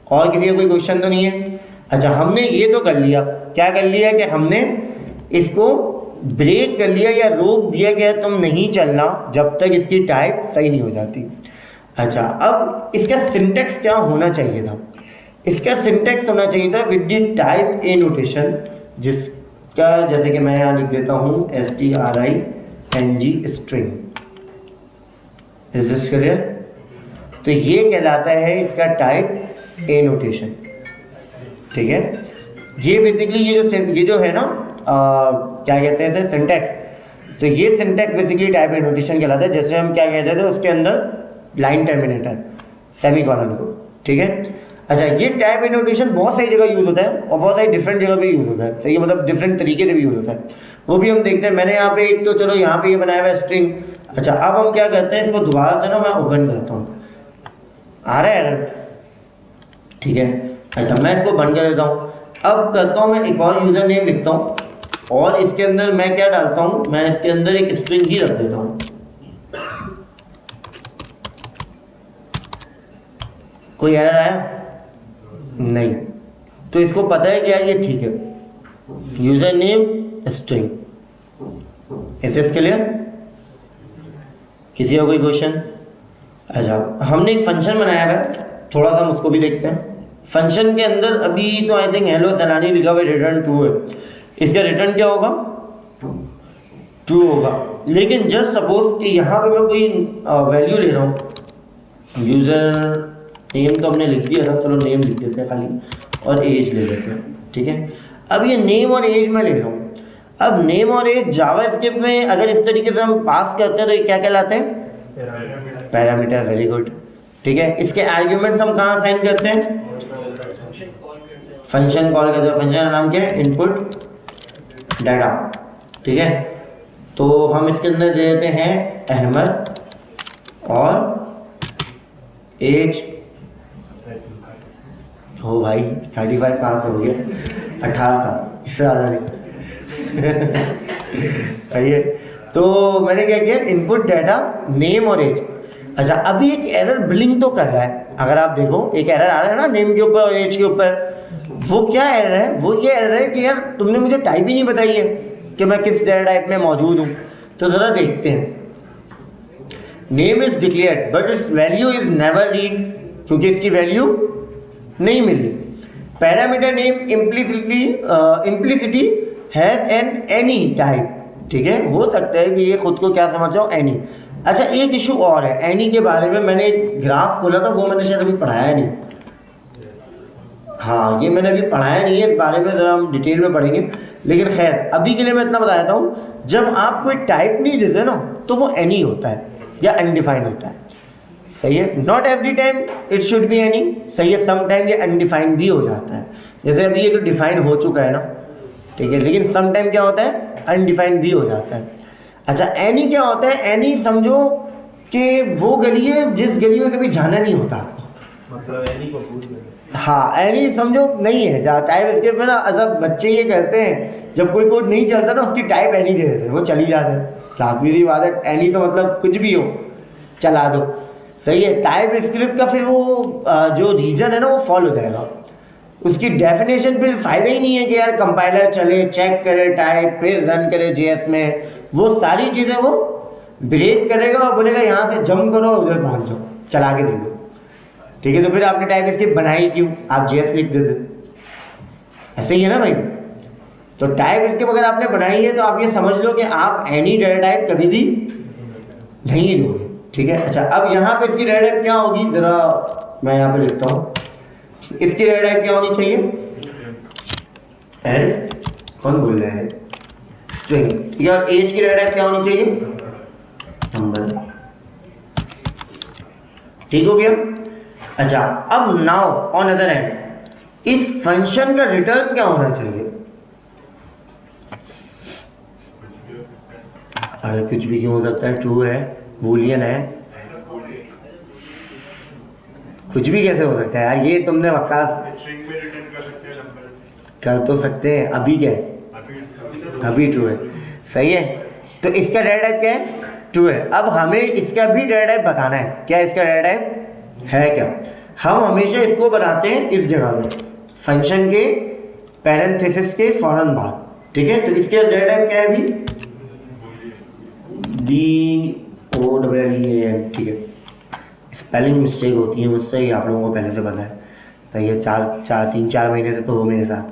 Speaker 1: और किसी का कोई क्वेश्चन तो नहीं है। अच्छा हमने ये तो कर लिया, क्या कर लिया कि हमने इसको ब्रेक कर लिया या रोक दिया कि तुम नहीं चलना जब तक इसकी टाइप सही नहीं हो जाती। अच्छा अब इसका सिंटैक्स क्या होना चाहिए था, इसका सिंटैक्स होना चाहिए था with the type A notation, जिसका जैसे कि मैं यहाँ लिख देता हूँ string string. Is this clear. तो ये कहलाता है इसका टाइप ए नोटेशन, ठीक है। ये बेसिकली ये जो है ना क्या कहते हैं इसे, सिंटैक्स। तो ये syntax basically type A notation कहलाता है। जैसे हम क्या कहते थे उसके अंदर लाइन टर्मिनेटर, सेमीकोलन को, ठीक है। अच्छा ये टाइप ए नोटेशन बहुत सारी जगह यूज़ होता है और बहुत सारी डिफरेंट जगह पे यूज़ होता है। तो ये मतलब डिफरेंट तरीके से भी यूज़ होता है, वो भी हम देखते हैं। मैंने यहाँ पे एक तो चलो यहाँ पे ये बनाया हुआ है स्ट्रिंग। अच्छा अब हम क्या करते हैं, इसको दोबारा से ना मैं ओपन करता हूँ, आ रहा है एरर, ठीक है। अच्छा मैं इसको बंद कर देता हूँ। अब करता हूँ मैं एक और यूज़र नेम लिखता हूँ और इसके अंदर मैं क्या डालता हूँ, मैं इसके अंदर एक स्ट्रिंग ही रख देता हूँ। कोई एरर आया नहीं, तो इसको पता है कि यार ये ठीक है, यूजर नेम स्ट्रिंग। इस क्लियर। किसी का कोई क्वेश्चन। अच्छा हमने एक फंक्शन बनाया है, थोड़ा सा हम उसको भी देखते हैं। फंक्शन के अंदर अभी तो आई थिंक हेलो सैलानी लिखा हुआ रिटर्न ट्रू है। इसका रिटर्न क्या होगा, ट्रू होगा। लेकिन जस्ट सपोज कि यहाँ पे मैं कोई वैल्यू ले रहा हूँ, यूजर नेम तो हमने लिख दिया था, चलो नेम लिख देते हैं खाली, और एज ले लेते हैं, ठीक है। अब ये नेम और एज में ले रहा हूँ। अब नेम और एज जावास्क्रिप्ट में अगर इस तरीके से हम पास करते हैं तो ये क्या कहलाते हैं, पैरामीटर। वेरी गुड, ठीक है। इसके आर्ग्यूमेंट्स हम कहाँ साइन करते हैं, फंक्शन कॉल करते हैं। फंक्शन का नाम क्या है, इनपुट डाटा, ठीक है। तो हम इसके अंदर दे देते हैं अहमद और एज। हो भाई 35 कहाँ से हो गया, 18 साल, इससे ज़्यादा नहीं। आइए तो मैंने क्या किया, इनपुट डाटा नेम और एज। अच्छा, अभी एक एरर ब्लिंक तो कर रहा है, अगर आप देखो एक एरर आ रहा है ना नेम के ऊपर और एज के ऊपर। वो क्या एरर है, वो ये एरर है कि यार तुमने मुझे टाइप ही नहीं बताई है कि मैं किस डेटा टाइप में मौजूद हूँ। तो ज़रा देखते हैं। Name is declared but its value is never read, क्योंकि इसकी वैल्यू नहीं मिली। Parameter name implicitly has an any type, ठीक है, हो सकता है कि ये खुद को क्या समझ जाओ, एनी। अच्छा, एक इशू और है एनी के बारे में, मैंने एक ग्राफ खोला था, वो मैंने शायद अभी पढ़ाया नहीं। हाँ, ये मैंने अभी पढ़ाया नहीं है, इस बारे में ज़रा हम डिटेल में पढ़ेंगे, लेकिन खैर अभी के लिए मैं इतना बता देता हूँ। जब आप कोई टाइप नहीं देते ना तो वो एनी होता है या अनडिफाइंड होता है, सही है। Not every time it should be any, सही है, सम टाइम ये अनडिफाइंड भी हो जाता है। जैसे अभी ये तो डिफाइंड हो चुका है ना, ठीक है, लेकिन सम टाइम क्या होता है, अनडिफाइंड भी हो जाता है। अच्छा, एनी क्या होता है, एनी समझो कि वो गली है जिस गली में कभी जाना नहीं होता,
Speaker 2: मतलब एनी को पूछ ले।
Speaker 1: हाँ, एनी समझो नहीं है जहाँ टाइप इसके में ना, सब बच्चे ये कहते हैं जब कोई कोड नहीं चलता ना उसकी टाइप एनी दे देते हैं, वो चली जाते हैं। लाजमी सी बात है, एनी तो मतलब कुछ भी हो चला दो, सही है। टाइप स्क्रिप्ट का फिर वो जो रीज़न है ना वो फॉल हो जाएगा, उसकी डेफिनेशन फिर फ़ायदा ही नहीं है कि यार कंपाइलर चले चेक करे टाइप फिर रन करे जेएस में, वो सारी चीज़ें वो ब्रेक करेगा और बोलेगा यहाँ से जंप करो और उधर पहुँच जाओ, चला के दे दो, ठीक है। तो फिर आपने टाइप स्क्रिप्ट बनाई क्यों, आप जेएस लिख देते, ऐसे ही है ना भाई। तो टाइप स्क्रिप्ट अगर आपने बनाई है तो आप ये समझ लो कि आप एनी डेटा टाइप कभी भी नहीं दोगे, ठीक है। अच्छा, अब यहाँ पे इसकी डेटा टाइप क्या होगी, ज़रा मैं यहाँ पे लिखता हूँ। इसकी डेटा टाइप क्या होनी चाहिए, एंड कौन बोल रहा है, स्ट्रिंग, ठीक है। और एज की डेटा टाइप क्या होनी चाहिए, नंबर, ठीक हो गया। अच्छा, अब नाउ ऑन अदर एंड इस फंक्शन का रिटर्न क्या होना चाहिए, अरे कुछ भी क्यों हो सकता है, ट्रू है, बूलियन है, कुछ भी कैसे हो सकता है यार, ये तुमने वकास
Speaker 2: स्ट्रिंग में रिटर्न कर सकते हैं नंबर,
Speaker 1: कर तो सकते हैं, अभी क्या है, अभी ट्रू है, सही है। तो इसका डेटा टाइप क्या है, ट्रू है। अब हमें इसका भी डेटा टाइप बताना है, क्या इसका डेटा टाइप है क्या। हम हमेशा इसको बनाते हैं इस जगह में, फंक्शन के पैरेंथेसिस के फौरन बाद, ठीक है। तो इसके डेटा टाइप क्या है अभी, DOLLEAN, ठीक है। स्पेलिंग मिस्टेक होती है मुझसे, ही आप लोगों को पहले से पता है, सही है, 3-4 महीने से तो हो मेरे साथ,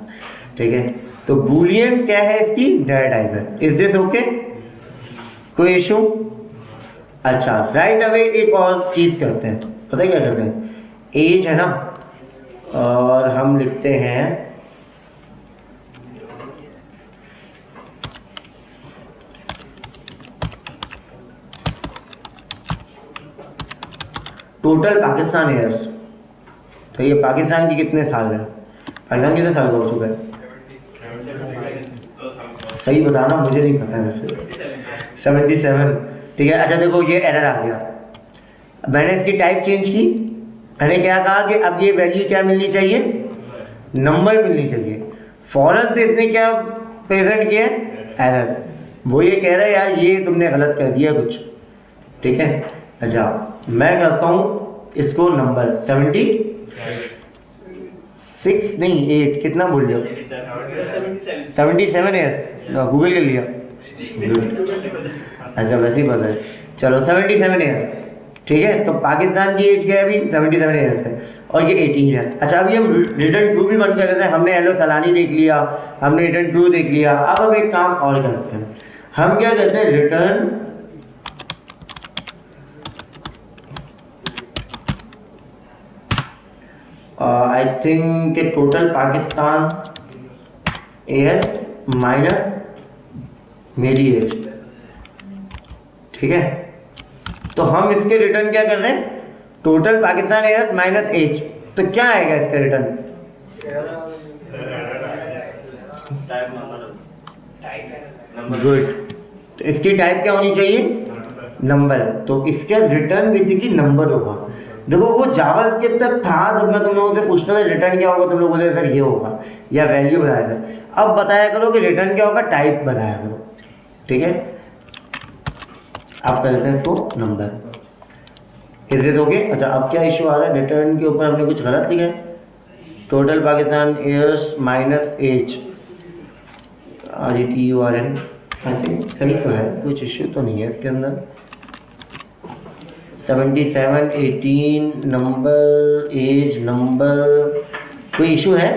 Speaker 1: ठीक है। तो बूलियन क्या है, इसकी डेटा टाइप है। इज दिस ओके, कोई इशू। अच्छा, राइट अवे एक और चीज़ करते हैं, पता है क्या करते हैं, एज है ना, और हम लिखते हैं टोटल पाकिस्तान ईयर्स। तो ये पाकिस्तान की कितने साल है, पाकिस्तान कितने साल का हो चुका है, सही बताना, मुझे नहीं पता है वैसे, 77, ठीक है। अच्छा देखो, ये एरर आ गया, मैंने इसकी टाइप चेंज की, मैंने क्या कहा कि अब ये वैल्यू क्या मिलनी चाहिए, नंबर मिलनी चाहिए। फौरन से इसने क्या प्रेजेंट किया, एरर। वो ये कह रहा है यार ये तुमने गलत कर दिया कुछ, ठीक है। अच्छा, मैं करता हूँ इसको नंबर 76 नहीं 8, कितना बोल रहे हो, 77 है, गूगल कर लिया, अच्छा वैसे ही पता है, चलो 77 ईयर्स, ठीक है। तो पाकिस्तान की एज क्या है अभी, 77 ईयर्स है, और ये 18 है। अच्छा, अभी हम रिटर्न ट्रू भी बंद कर देते हैं, हमने हेलो सलानी देख लिया, हमने रिटर्न ट्रू देख लिया। अब हम एक काम और करते हैं, हम क्या करते हैं, रिटर्न आई थिंक कि टोटल पाकिस्तान एज माइनस मेरी एज, ठीक है। तो हम इसके रिटर्न क्या कर रहे हैं, total Pakistan age minus age, तो क्या आएगा इसका रिटर्न, गुड। तो इसकी टाइप क्या होनी चाहिए, नंबर। तो इसका रिटर्न बेसिकली नंबर होगा। देखो वो जावास्क्रिप्ट तक था, जब मैं तुम लोगों से पूछता था रिटर्न क्या होगा, तुम लोग बोलते सर ये होगा, या वैल्यू बताया था। अब बताया करो कि रिटर्न क्या होगा, टाइप बताया करो, ठीक है। आप कर लेते हैं इसको नंबर। Is it okay? अच्छा, अब क्या इशू आ रहा है? रिटर्न के ऊपर हमने कुछ गलत लिखा है। Total Pakistan years minus age, RETURN, I think सही तो है, कुछ इश्यू तो नहीं है इसके अंदर। 77, 18 नंबर, एज नंबर, कोई इशू है?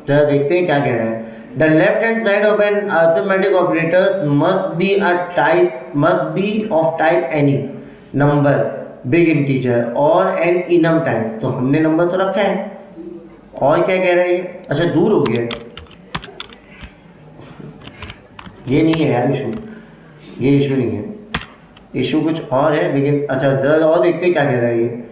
Speaker 1: जरा देखते हैं क्या कह रहा है। The left hand side of an arithmetic operator must be of type any number, big integer और एन इनम टाइप। तो हमने नंबर तो रखा है, और क्या कह रहे हैं? अच्छा, दूर हो गया, ये नहीं है यार इशू, ये इशू नहीं है, इशू कुछ और है। लेकिन अच्छा, जरा और देखते हैं क्या कह रहा है ये।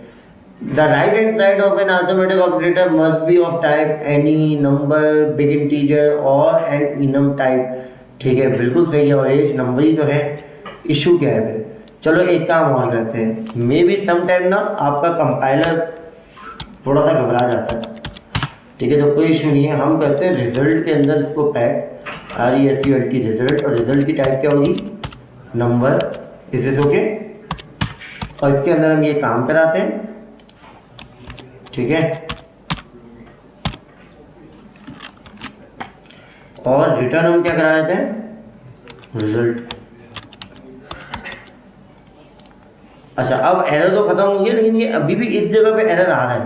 Speaker 1: The right hand side of an arithmetic operator must be of type any number, big integer और एन इनम टाइप। ठीक है, बिल्कुल सही है, और एज नंबर ही तो है। इशू क्या है फिर? चलो एक काम और करते हैं, मे बी सम टाइम ना आपका कंपाइलर थोड़ा सा घबरा जाता है। ठीक है, तो कोई इशू नहीं है, हम करते हैं रिजल्ट के अंदर इसको पैक, RESULT रिजल्ट, और रिजल्ट की टाइप क्या होगी? नंबर। Is it okay? और इसके अंदर हम ये काम कराते हैं। ठीक है, और रिटर्न हम क्या करा देते हैं? रिजल्ट। अच्छा, अब एरर तो खत्म हो गया, लेकिन ये अभी भी इस जगह पे एरर आ रहा है।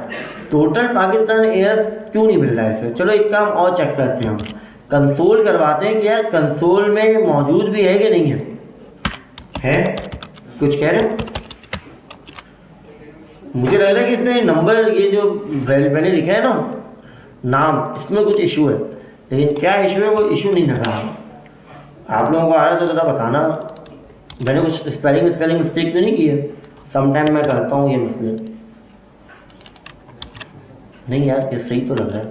Speaker 1: टोटल पाकिस्तान एयर्स क्यों नहीं मिल रहा है इसे? चलो एक काम और चेक करते हैं, हम कंसोल करवाते हैं कि यार कंसोल में मौजूद भी है कि नहीं है? कुछ कह रहे हैं? मुझे लग रहा है कि इसने नंबर, ये जो मैंने लिखा है ना नाम, इसमें कुछ इशू है, लेकिन क्या इशू है वो इशू नहीं नजर आ रहा। आप लोगों को आ रहा है तो ज़रा बताना, मैंने कुछ स्पेलिंग मिस्टेक तो नहीं की है? समटाइम मैं करता हूँ ये मसले। नहीं यार, ये सही तो लग रहा है।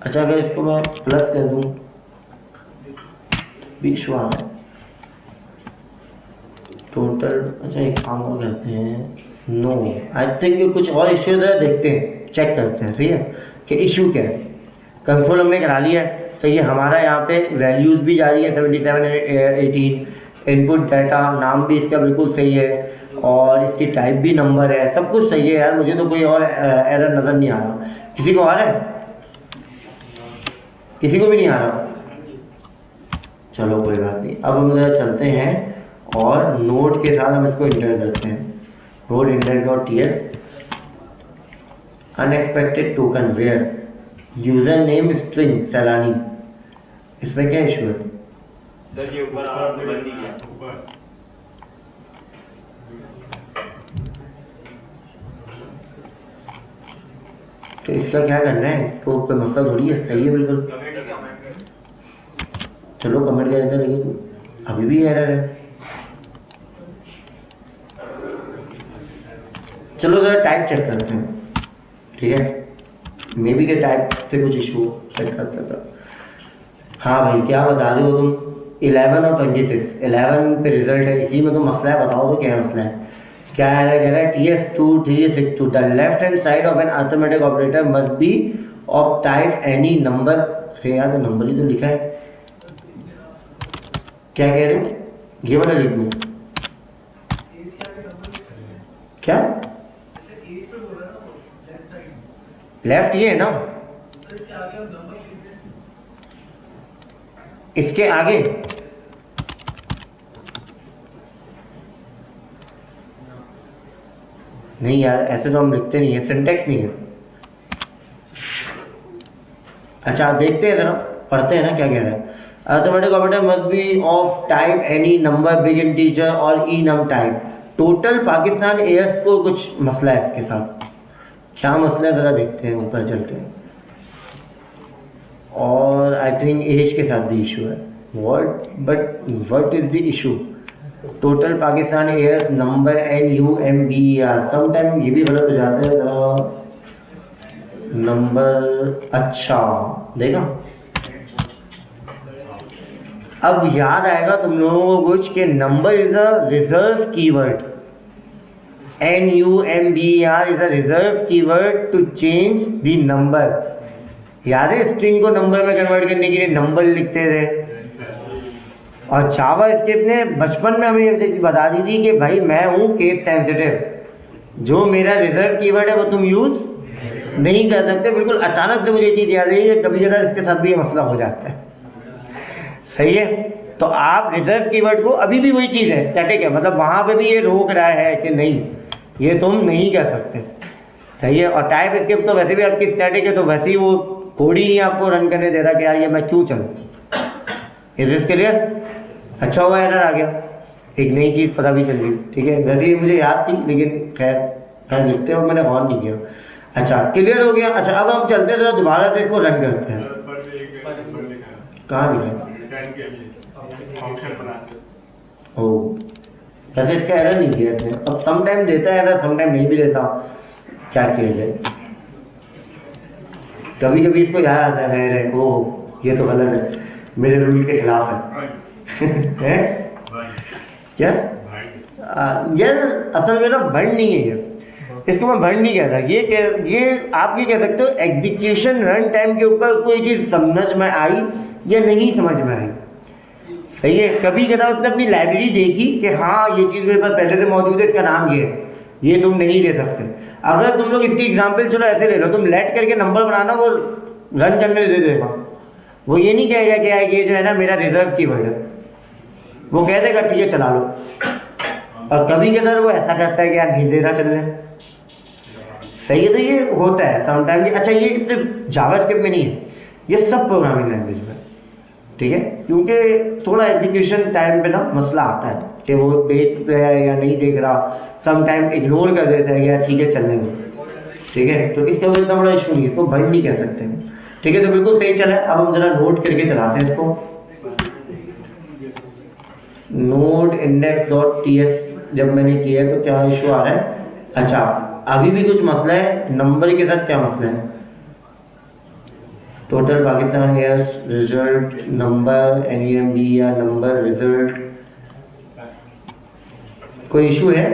Speaker 1: अच्छा, अगर इसको मैं प्लस कर दूँ भी इशू आ रहा है टोटल। अच्छा, एक काम और करते हैं, नो आई थिंक कुछ और इश्यू है, देखते हैं, चेक करते हैं, ठीक है, कि इशू क्या है। कंसोल हमने करा लिया है, तो ये हमारा यहाँ पे वैल्यूज़ भी जा रही है 77, 18, इनपुट डाटा, नाम भी इसका बिल्कुल सही है, और इसकी टाइप भी नंबर है, सब कुछ सही है यार। मुझे तो कोई और एरर नज़र नहीं आ रहा। किसी को आ रहा है? किसी को भी नहीं आ रहा? चलो कोई बात नहीं, अब हम जरा चलते हैं और नोट के साथ हम इसको इंटर करते हैं। Note index.ts, unexpected token where user name string सैलानी। इसमें क्या इशू है?
Speaker 5: सर ये ऊपर आपने बंद ही किया।
Speaker 1: तो इसका क्या करना है? इसको कोई मसला थोड़ी है, सही है बिल्कुल। चलो कमेंट कर देते हैं, लेकिन अभी भी एरर है। चलो जरा टाइप चेक करते हैं, ठीक है, मे बी के टाइप से कुछ इशू चेक करते हैं। हाँ भाई, क्या बता रहे हो तुम? 11 और 26, 11 पे रिजल्ट है, इसी में तो मसला है। बताओ तो क्या मसला है? क्या है? कह रहा है TS2362 the left hand side of an arithmetic operator must be of type any number. अरे यार, तो नंबर ही तो लिखा है। क्या कह रहे हो? ये वाला लिख दूँ क्या? लेफ्ट ये है ना, इसके आगे नहीं यार, ऐसे तो हम लिखते नहीं है, सिंटेक्स नहीं है। अच्छा देखते हैं जरा, पढ़ते हैं ना क्या कह रहा है। Arithmetic operator must be of type any number, big integer और ई नम टाइप। टोटल पाकिस्तान एयर्स को कुछ मसला है इसके साथ। क्या मसला है ज़रा देखते हैं, ऊपर चलते हैं। और आई थिंक एज के साथ भी इशू है। What is the issue? Total Pakistan years number NUMBER। Sometime ये भी गलत हो जाता है ज़रा नंबर। अच्छा देखा, अब याद आएगा तुम लोगों को कुछ कि number is a reserve keyword. NUMBER is a reserve keyword to change the number. याद है स्ट्रिंग को नंबर में कन्वर्ट करने के लिए नंबर लिखते थे, और जावास्क्रिप्ट ने बचपन में हमें ये चीज़ बता दी थी कि भाई मैं हूँ केस सेंसिटिव, जो मेरा रिजर्व कीवर्ड है वो तुम यूज़ नहीं कर सकते। बिल्कुल अचानक से मुझे ये चीज़ याद आई कि कभी कभार इसके साथ भी ये मसला हो जाता है। सही है, तो आप रिजर्व कीवर्ड को अभी भी वही चीज़ है, स्टैटिक है, मतलब वहाँ पे भी ये रोक रहा है कि नहीं ये तुम नहीं कर सकते। सही है, और टाइप स्क्रिप्ट तो वैसे भी आपकी स्टैटिक है, तो वैसे ही वो कोड ही नहीं आपको रन करने दे रहा कि यार ये मैं क्यों चलूँ। Is this clear? अच्छा हुआ एरर आ गया, एक नई चीज़ पता भी चल गई। ठीक है, वैसे ही मुझे याद थी लेकिन खैर लिखते हो मैंने गौर नहीं किया। अच्छा क्लियर हो गया। अच्छा अब हम चलते थे दोबारा से इसको रन करते हैं। कहाँ लिखा है? ओ वैसे इसका एरर नहीं किया इसने, अब सम टाइम देता है एरर, सम टाइम नहीं भी देता, क्या किया जाए। कभी कभी इसको याद आता है ओ ये तो गलत है, मेरे रूल के खिलाफ है। है? क्या यार असल में ना बंड नहीं है ये, इसको मैं बंड नहीं कहता। ये आप ये कह सकते हो एग्जीक्यूशन रन टाइम के ऊपर उसको ये चीज़ समझ में आई या नहीं समझ में आई। सही है, कभी कहता उसने अपनी लाइब्रेरी देखी कि हाँ ये चीज़ मेरे पास पहले से मौजूद है, इसका नाम ये है, ये तुम नहीं ले सकते। अगर तुम लोग इसकी एग्जाम्पल चलो ऐसे ले लो, तुम लेट करके नंबर बनाना, वो रन करने दे देगा, वो ये नहीं कहेगा कि यार ये जो है ना मेरा रिजर्व कीवर्ड है, वो कह देगा ठीक है चला लो। और कभी कभार वो ऐसा करता है कि यार नहीं देना चलने। सही है, तो ये होता है समटाइम। अच्छा ये सिर्फ जावास्क्रिप्ट में नहीं है, ये सब प्रोग्रामिंग लैंग्वेज में, ठीक है, क्योंकि थोड़ा एग्जीक्यूशन टाइम पे ना मसला आता है कि वो देख रहा है या नहीं देख रहा, सम टाइम इग्नोर कर देता है या ठीक है चलने दो। ठीक है, तो इसका वजह इतना बड़ा इशू नहीं है, इसको बंद नहीं कह सकते। ठीक है, तो बिल्कुल सही चला है। अब हम जरा नोट करके चलाते हैं इसको। नोड index.ts जब मैंने किया तो क्या इशू आ रहा है? अच्छा अभी भी कुछ मसला है, नंबर के साथ क्या मसला है? Total Pakistan yes, result number, NEMB या नंबर रिजल्ट, कोई इशू है?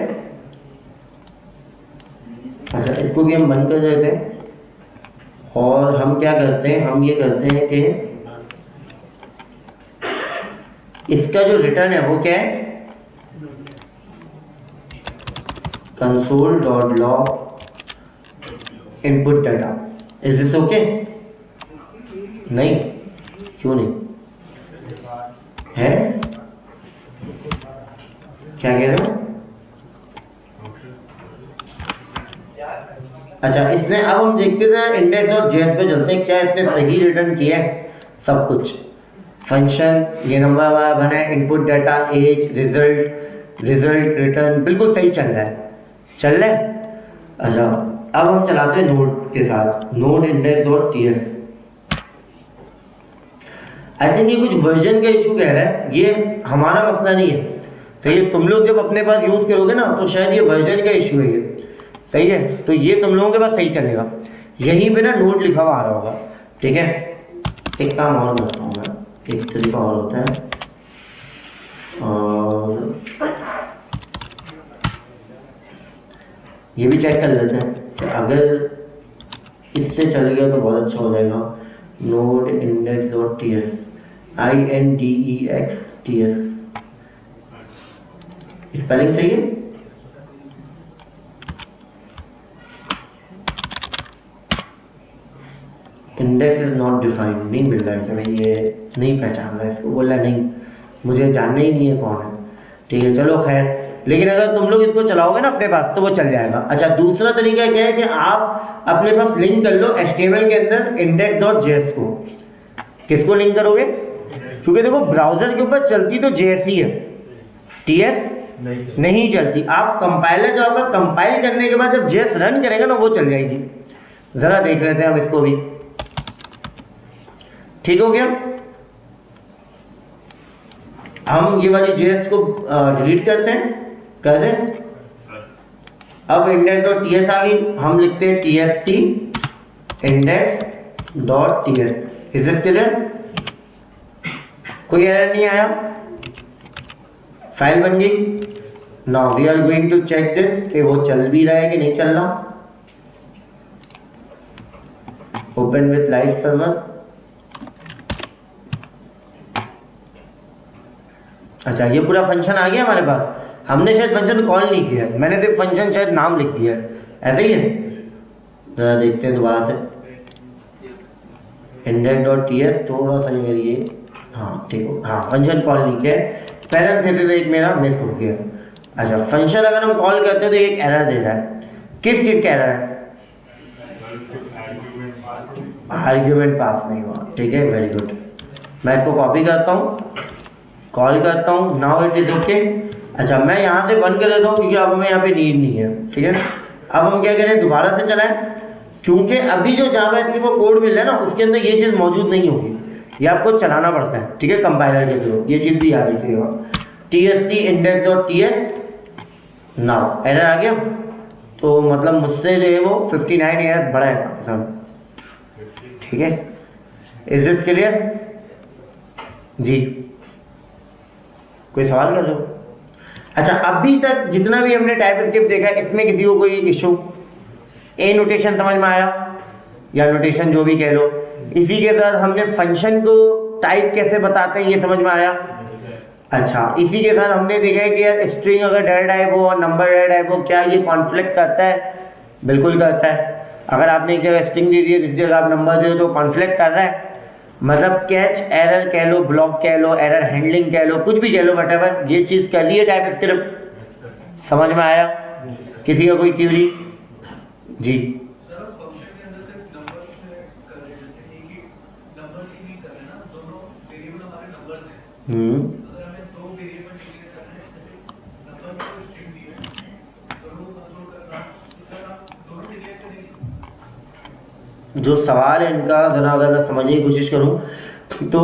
Speaker 1: अच्छा इसको भी हम बंद कर देते हैं और हम क्या करते हैं, हम ये करते हैं कि इसका जो रिटर्न है वो क्या है? console.log input data। Is this okay? नहीं, क्यों नहीं है? क्या कह रहे हो? अच्छा इसने, अब हम देखते थे index.js पे चलते हैं, क्या इसने सही रिटर्न किया है? सब कुछ फंक्शन, ये नंबर हमारा बना है, input data, age, result return, बिल्कुल सही चल रहा है, चल रहा है। अच्छा अब हम चलाते हैं नोड के साथ, नोड index.ts। आई थिंक ये कुछ वर्जन का इशू कह रहा है, ये हमारा मसला नहीं है। सही है, तुम लोग जब अपने पास यूज करोगे ना तो शायद ये वर्जन का इशू है ये। सही है, तो ये तुम लोगों के पास सही चलेगा, यहीं पे ना नोड लिखा हुआ आ रहा होगा। ठीक है, एक काम और करता हूँ मैं, एक तरीका और होता है, और ये भी चेक कर लेते हैं कि अगर इससे चल गया तो बहुत अच्छा हो जाएगा। नोड index.ts, INDEXTS, स्पेलिंग सही है? इंडेक्स इज नॉट डिफाइंड, नहीं मिल रहा है इसे, ये नहीं पहचान रहा है इसको, बोल रहा नहीं मुझे जानना ही नहीं है कौन है। ठीक है चलो खैर, लेकिन अगर तुम लोग इसको चलाओगे ना अपने पास तो वो चल जाएगा। अच्छा दूसरा तरीका क्या है कि आप अपने पास लिंक कर लो HTML के अंदर index.js को। किसको लिंक करोगे? क्योंकि देखो ब्राउजर के ऊपर चलती तो JS ही है, TS नहीं चलती। आप कंपाइलर जो आपका कंपाइल करने के बाद जब JS रन करेगा ना वो चल जाएगी। जरा देख लेते हैं हम इसको भी। ठीक हो गया, हम ये वाली JS को डिलीट करते हैं, कर दें। अब index.ts आ गई, हम लिखते हैं TSC index.ts। Is this clear? कोई एरर नहीं आया, फाइल बन गई। Now we are going to check this कि वो चल भी रहा है कि नहीं चल रहा। Open with live server. अच्छा, ये पूरा फंक्शन आ गया हमारे पास। हमने शायद फंक्शन कॉल नहीं किया है, मैंने सिर्फ फंक्शन शायद नाम लिख दिया है, ऐसा ही है। जरा देखते हैं दोबारा से, index.ts थोड़ा सा करिए। हाँ ठीक हो, हाँ फंक्शन कॉल नहीं किया, पैरेंथेसिस एक मेरा मिस हो गया। अच्छा, फंक्शन अगर हम कॉल करते हैं तो एक एरर दे रहा है, किस चीज़ का एरर है? आर्ग्यूमेंट पास नहीं हुआ, ठीक है, वेरी गुड। मैं इसको कॉपी करता हूँ, कॉल करता हूँ, नाउ इट इज ओके। अच्छा, मैं यहाँ से बंद कर देता हूँ क्योंकि अब हमें यहाँ पे नीड नहीं है, ठीक है। अब हम क्या करें, दोबारा से चलाएं, क्योंकि अभी जो जावास्क्रिप्ट को कोड मिल रहा है ना, उसके अंदर ये चीज़ मौजूद नहीं होगी, ये आपको चलाना पड़ता है, ठीक है, कंपाइलर के थ्रू। ये चीज़ भी याद रखिएगा। TSC index.ts नाउ एरर आ गया, तो मतलब मुझसे जो है वो 59 ईयर्स बड़ा है पाकिस्तान, ठीक है। इज दिस क्लियर जी? कोई सवाल कर रहे हो? अच्छा, अभी तक जितना भी हमने टाइपस्क्रिप्ट देखा है, इसमें किसी को कोई इशू? ए नोटेशन समझ में आया, या नोटेशन जो भी कह लो। इसी के साथ हमने फंक्शन को टाइप कैसे बताते हैं ये समझ में आया। अच्छा, इसी के साथ हमने देखा है कि यार स्ट्रिंग अगर डेटा टाइप हो और नंबर डेटा टाइप हो, क्या ये कॉन्फ्लिक्ट करता है? बिल्कुल करता है। अगर आपने एक जगह स्ट्रिंग दे दी है, दूसरी जगह आप नंबर दे दो, तो कॉन्फ्लिक्ट कर रहा है। मतलब कैच एरर कह लो, ब्लॉक कह लो, एरर हैंडलिंग कह लो, कुछ भी कह लो, व्हाटएवर, ये चीज़ कर ली है टाइपस्क्रिप्ट। समझ में आया? किसी का कोई क्यूरी? जी जो सवाल है इनका, ज़रा अगर मैं समझने की कोशिश करूं तो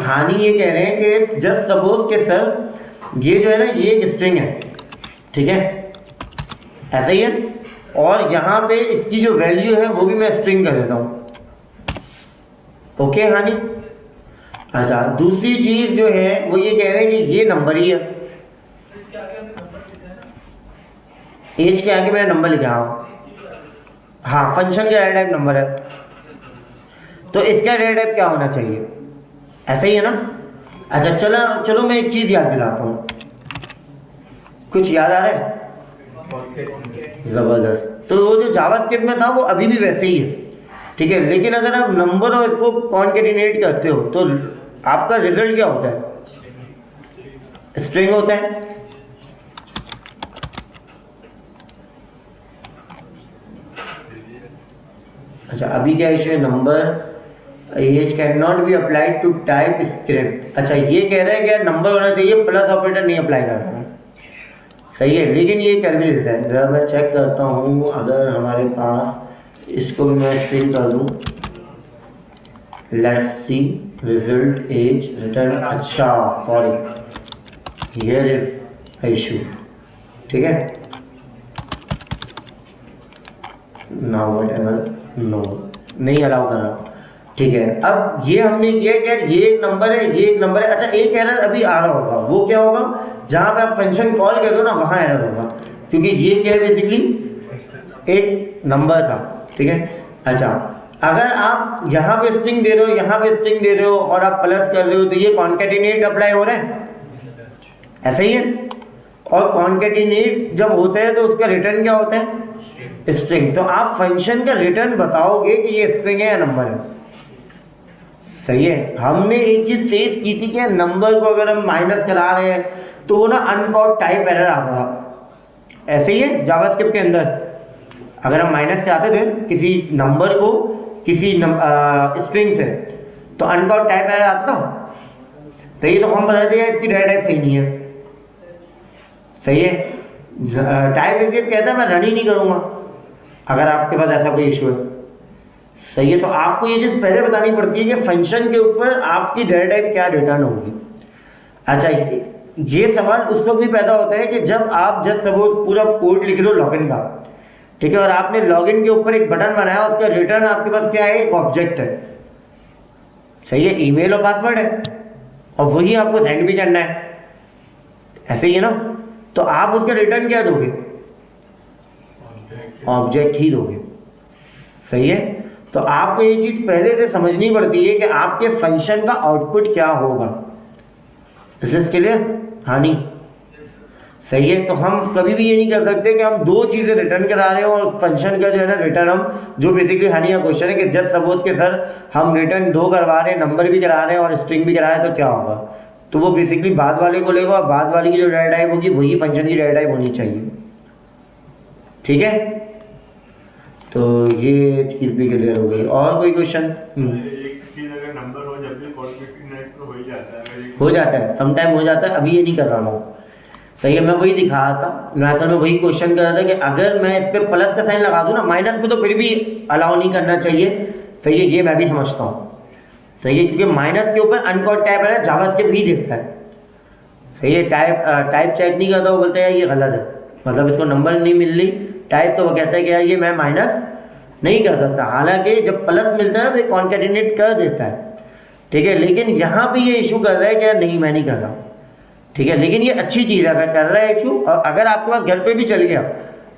Speaker 1: हानि ये कह रहे हैं कि जस्ट सपोज के सर ये जो है ना, ये एक स्ट्रिंग है, ठीक है, ऐसा ही है, और यहाँ पे इसकी जो वैल्यू है वो भी मैं स्ट्रिंग कर देता हूँ। ओके हानि? अच्छा, दूसरी चीज़ जो है वो ये कह रहे हैं कि ये नंबर ही है, एज के आगे मैंने नंबर लिखा हूँ। हाँ, फंक्शन का डेटा टाइप नंबर है, तो इसका डेटा टाइप क्या होना चाहिए? ऐसा ही है ना? अच्छा, चलो मैं एक चीज़ याद दिलाता हूँ। कुछ याद आ रहा है? ज़बरदस्त। तो वो जो जावास्क्रिप्ट में था वो अभी भी वैसे ही है, ठीक है, लेकिन अगर आप नंबर और इसको कॉन्केटिनेट करते हो तो आपका रिजल्ट क्या होता है? स्ट्रिंग होता है। अच्छा, अभी क्या इशू है? Number age can not be applied to TypeScript. अच्छा, ये कह रहा है कि यार नंबर होना चाहिए, प्लस ऑपरेटर नहीं अप्लाई कर रहा है, सही है, लेकिन ये कर भी देता है। जरा मैं चेक करता हूँ, अगर हमारे पास इसको भी मैं स्ट्रिंग कर दूँ, let's see result age return. अच्छा, सॉरी, हियर इज इशू, ठीक है, नाउ व्हाटएवर, नो नहीं अलाउ कर रहा, ठीक है। अब ये हमने किया कि यार ये एक नंबर है, ये एक नंबर है। अच्छा, एक एरर अभी आ रहा होगा, वो क्या होगा? जहाँ पे आप फंक्शन कॉल कर रहे हो ना, वहाँ एरर होगा, क्योंकि ये क्या है, बेसिकली एक नंबर था, ठीक है। अच्छा, अगर आप यहाँ पे स्ट्रिंग दे रहे हो, यहाँ पे स्ट्रिंग दे रहे हो और आप प्लस कर रहे हो, तो ये कॉन्केटिनेट अप्लाई हो रहा है, ऐसा ही है। और कॉन्केटिनेट जब होता है तो उसका रिटर्न क्या होता है? स्ट्रिंग। तो आप फंक्शन का रिटर्न बताओगे कि ये स्ट्रिंग है या नंबर है, सही है। हमने एक चीज फेस की थी कि नंबर को अगर हम माइनस करा रहे हैं तो वो ना अनकॉट टाइप एरर आता था, ऐसे ही है जावास्क्रिप्ट के अंदर। अगर हम माइनस कराते थे किसी नंबर को किसी स्ट्रिंग से, तो अनकॉट टाइप एरर आता था, सही है। तो हम बताते हैं इसकी डेटा टाइप सही नहीं है, सही है। टाइप इसके कहता है मैं रन ही नहीं करूँगा अगर आपके पास ऐसा कोई इशू है, सही है। तो आपको ये चीज़ पहले बतानी पड़ती है कि फंक्शन के ऊपर आपकी डेटा टाइप क्या रिटर्न होगी। अच्छा, ये सवाल उस वक्त भी पैदा होता है कि जब आप जस्ट सपोज पूरा कोड लिख रहे हो लॉगिन का, ठीक है, और आपने लॉगिन के ऊपर एक बटन बनाया, उसका रिटर्न आपके पास क्या है? एक ऑब्जेक्ट है, सही है, ईमेल और पासवर्ड है, और वही आपको सेंड भी करना है, ऐसे ही है ना। तो आप उसका रिटर्न क्या दोगे? ऑब्जेक्ट ही दोगे, सही है। तो आपको ये चीज पहले से समझनी पड़ती है कि आपके फंक्शन का आउटपुट क्या होगा। This is clear? हानि, सही है। तो हम कभी भी ये नहीं कर सकते कि हम दो चीज़ें रिटर्न करा रहे हो और फंक्शन का जो है ना रिटर्न हम, जो बेसिकली हानि का क्वेश्चन है कि जस्ट सपोज के सर हम रिटर्न 2 करवा रहे हैं, नंबर भी करा रहे हैं और स्ट्रिंग भी करा रहे हैं, तो क्या होगा, तो वो बेसिकली बाद वाले को लेगा और बाद वाले की जो डाटा टाइप होगी वही फंक्शन की डाटा टाइप होनी चाहिए, ठीक है। तो ये चीज़ भी क्लियर हो गई। और कोई क्वेश्चन?
Speaker 5: एक चीज अगर नंबर हो जाती है कॉन्फिगरेशन तो हो ही जाता है,
Speaker 1: हो जाता है, समटाइम हो जाता है, अभी ये नहीं कर रहा हूँ, सही है। मैं वही दिखा रहा था, मैं असल में वही क्वेश्चन कर रहा था कि अगर मैं इस पे प्लस का साइन लगा दूँ ना, माइनस में तो फिर भी अलाउ नहीं करना चाहिए, सही है, ये मैं भी समझता हूँ, सही है, क्योंकि माइनस के ऊपर अनकोड टाइप है ना, जावास्क्रिप्ट भी देता है, सही है। टाइप चेक नहीं करता, वो बोलता है ये गलत है, मतलब इसको नंबर नहीं मिल रही टाइप, तो वो कहता है कि यार ये मैं माइनस नहीं कर सकता, हालांकि जब प्लस मिलता है ना तो ये कॉन्केटिनेट कर देता है, ठीक है। लेकिन यहाँ पे ये इशू कर रहा है कि यार नहीं मैं नहीं कर रहा हूँ, ठीक है। लेकिन ये अच्छी चीज़ है, अगर कर रहा है इशू, और अगर आपके पास घर पे भी चल गया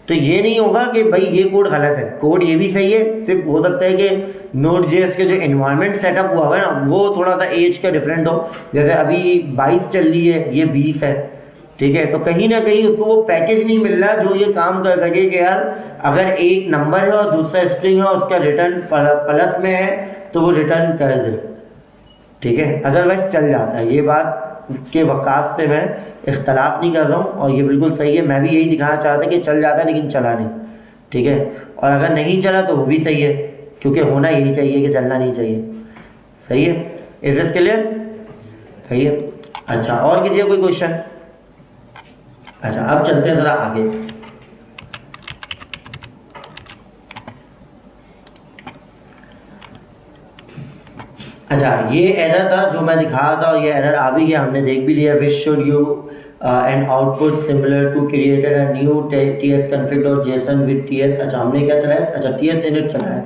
Speaker 1: तो ये नहीं होगा कि भाई ये कोड गलत है, कोड ये भी सही है, सिर्फ हो सकता है कि Node.js के जो एनवायरनमेंट सेटअप हुआ है ना वो थोड़ा सा एज का डिफरेंट हो, जैसे अभी 22 चल रही है, ये 20 है, ठीक है। तो कहीं ना कहीं उसको वो पैकेज नहीं मिल रहा जो ये काम कर सके कि यार अगर एक नंबर है और दूसरा स्ट्रिंग है और उसका रिटर्न प्लस में है तो वो रिटर्न कर दे, ठीक है, अदरवाइज चल जाता है। ये बात के वकास से मैं इख्तलाफ नहीं कर रहा हूँ और ये बिल्कुल सही है, मैं भी यही दिखाना चाहता कि चल जाता है लेकिन चला नहीं, ठीक है। और अगर नहीं चला तो वो भी सही है, क्योंकि होना यही चाहिए कि चलना नहीं चाहिए, सही है। Is this clear? सही है। अच्छा, और किसी का कोई क्वेश्चन? अच्छा, अब चलते हैं ज़रा आगे। अच्छा, ये एरर था जो मैं दिखा रहा था और ये एरर आ भी गया, हमने देख भी लिया। Which should you end output similar to created a new ts config और json विद ts। अच्छा, हमने क्या चलाया? अच्छा, ts init चलाया,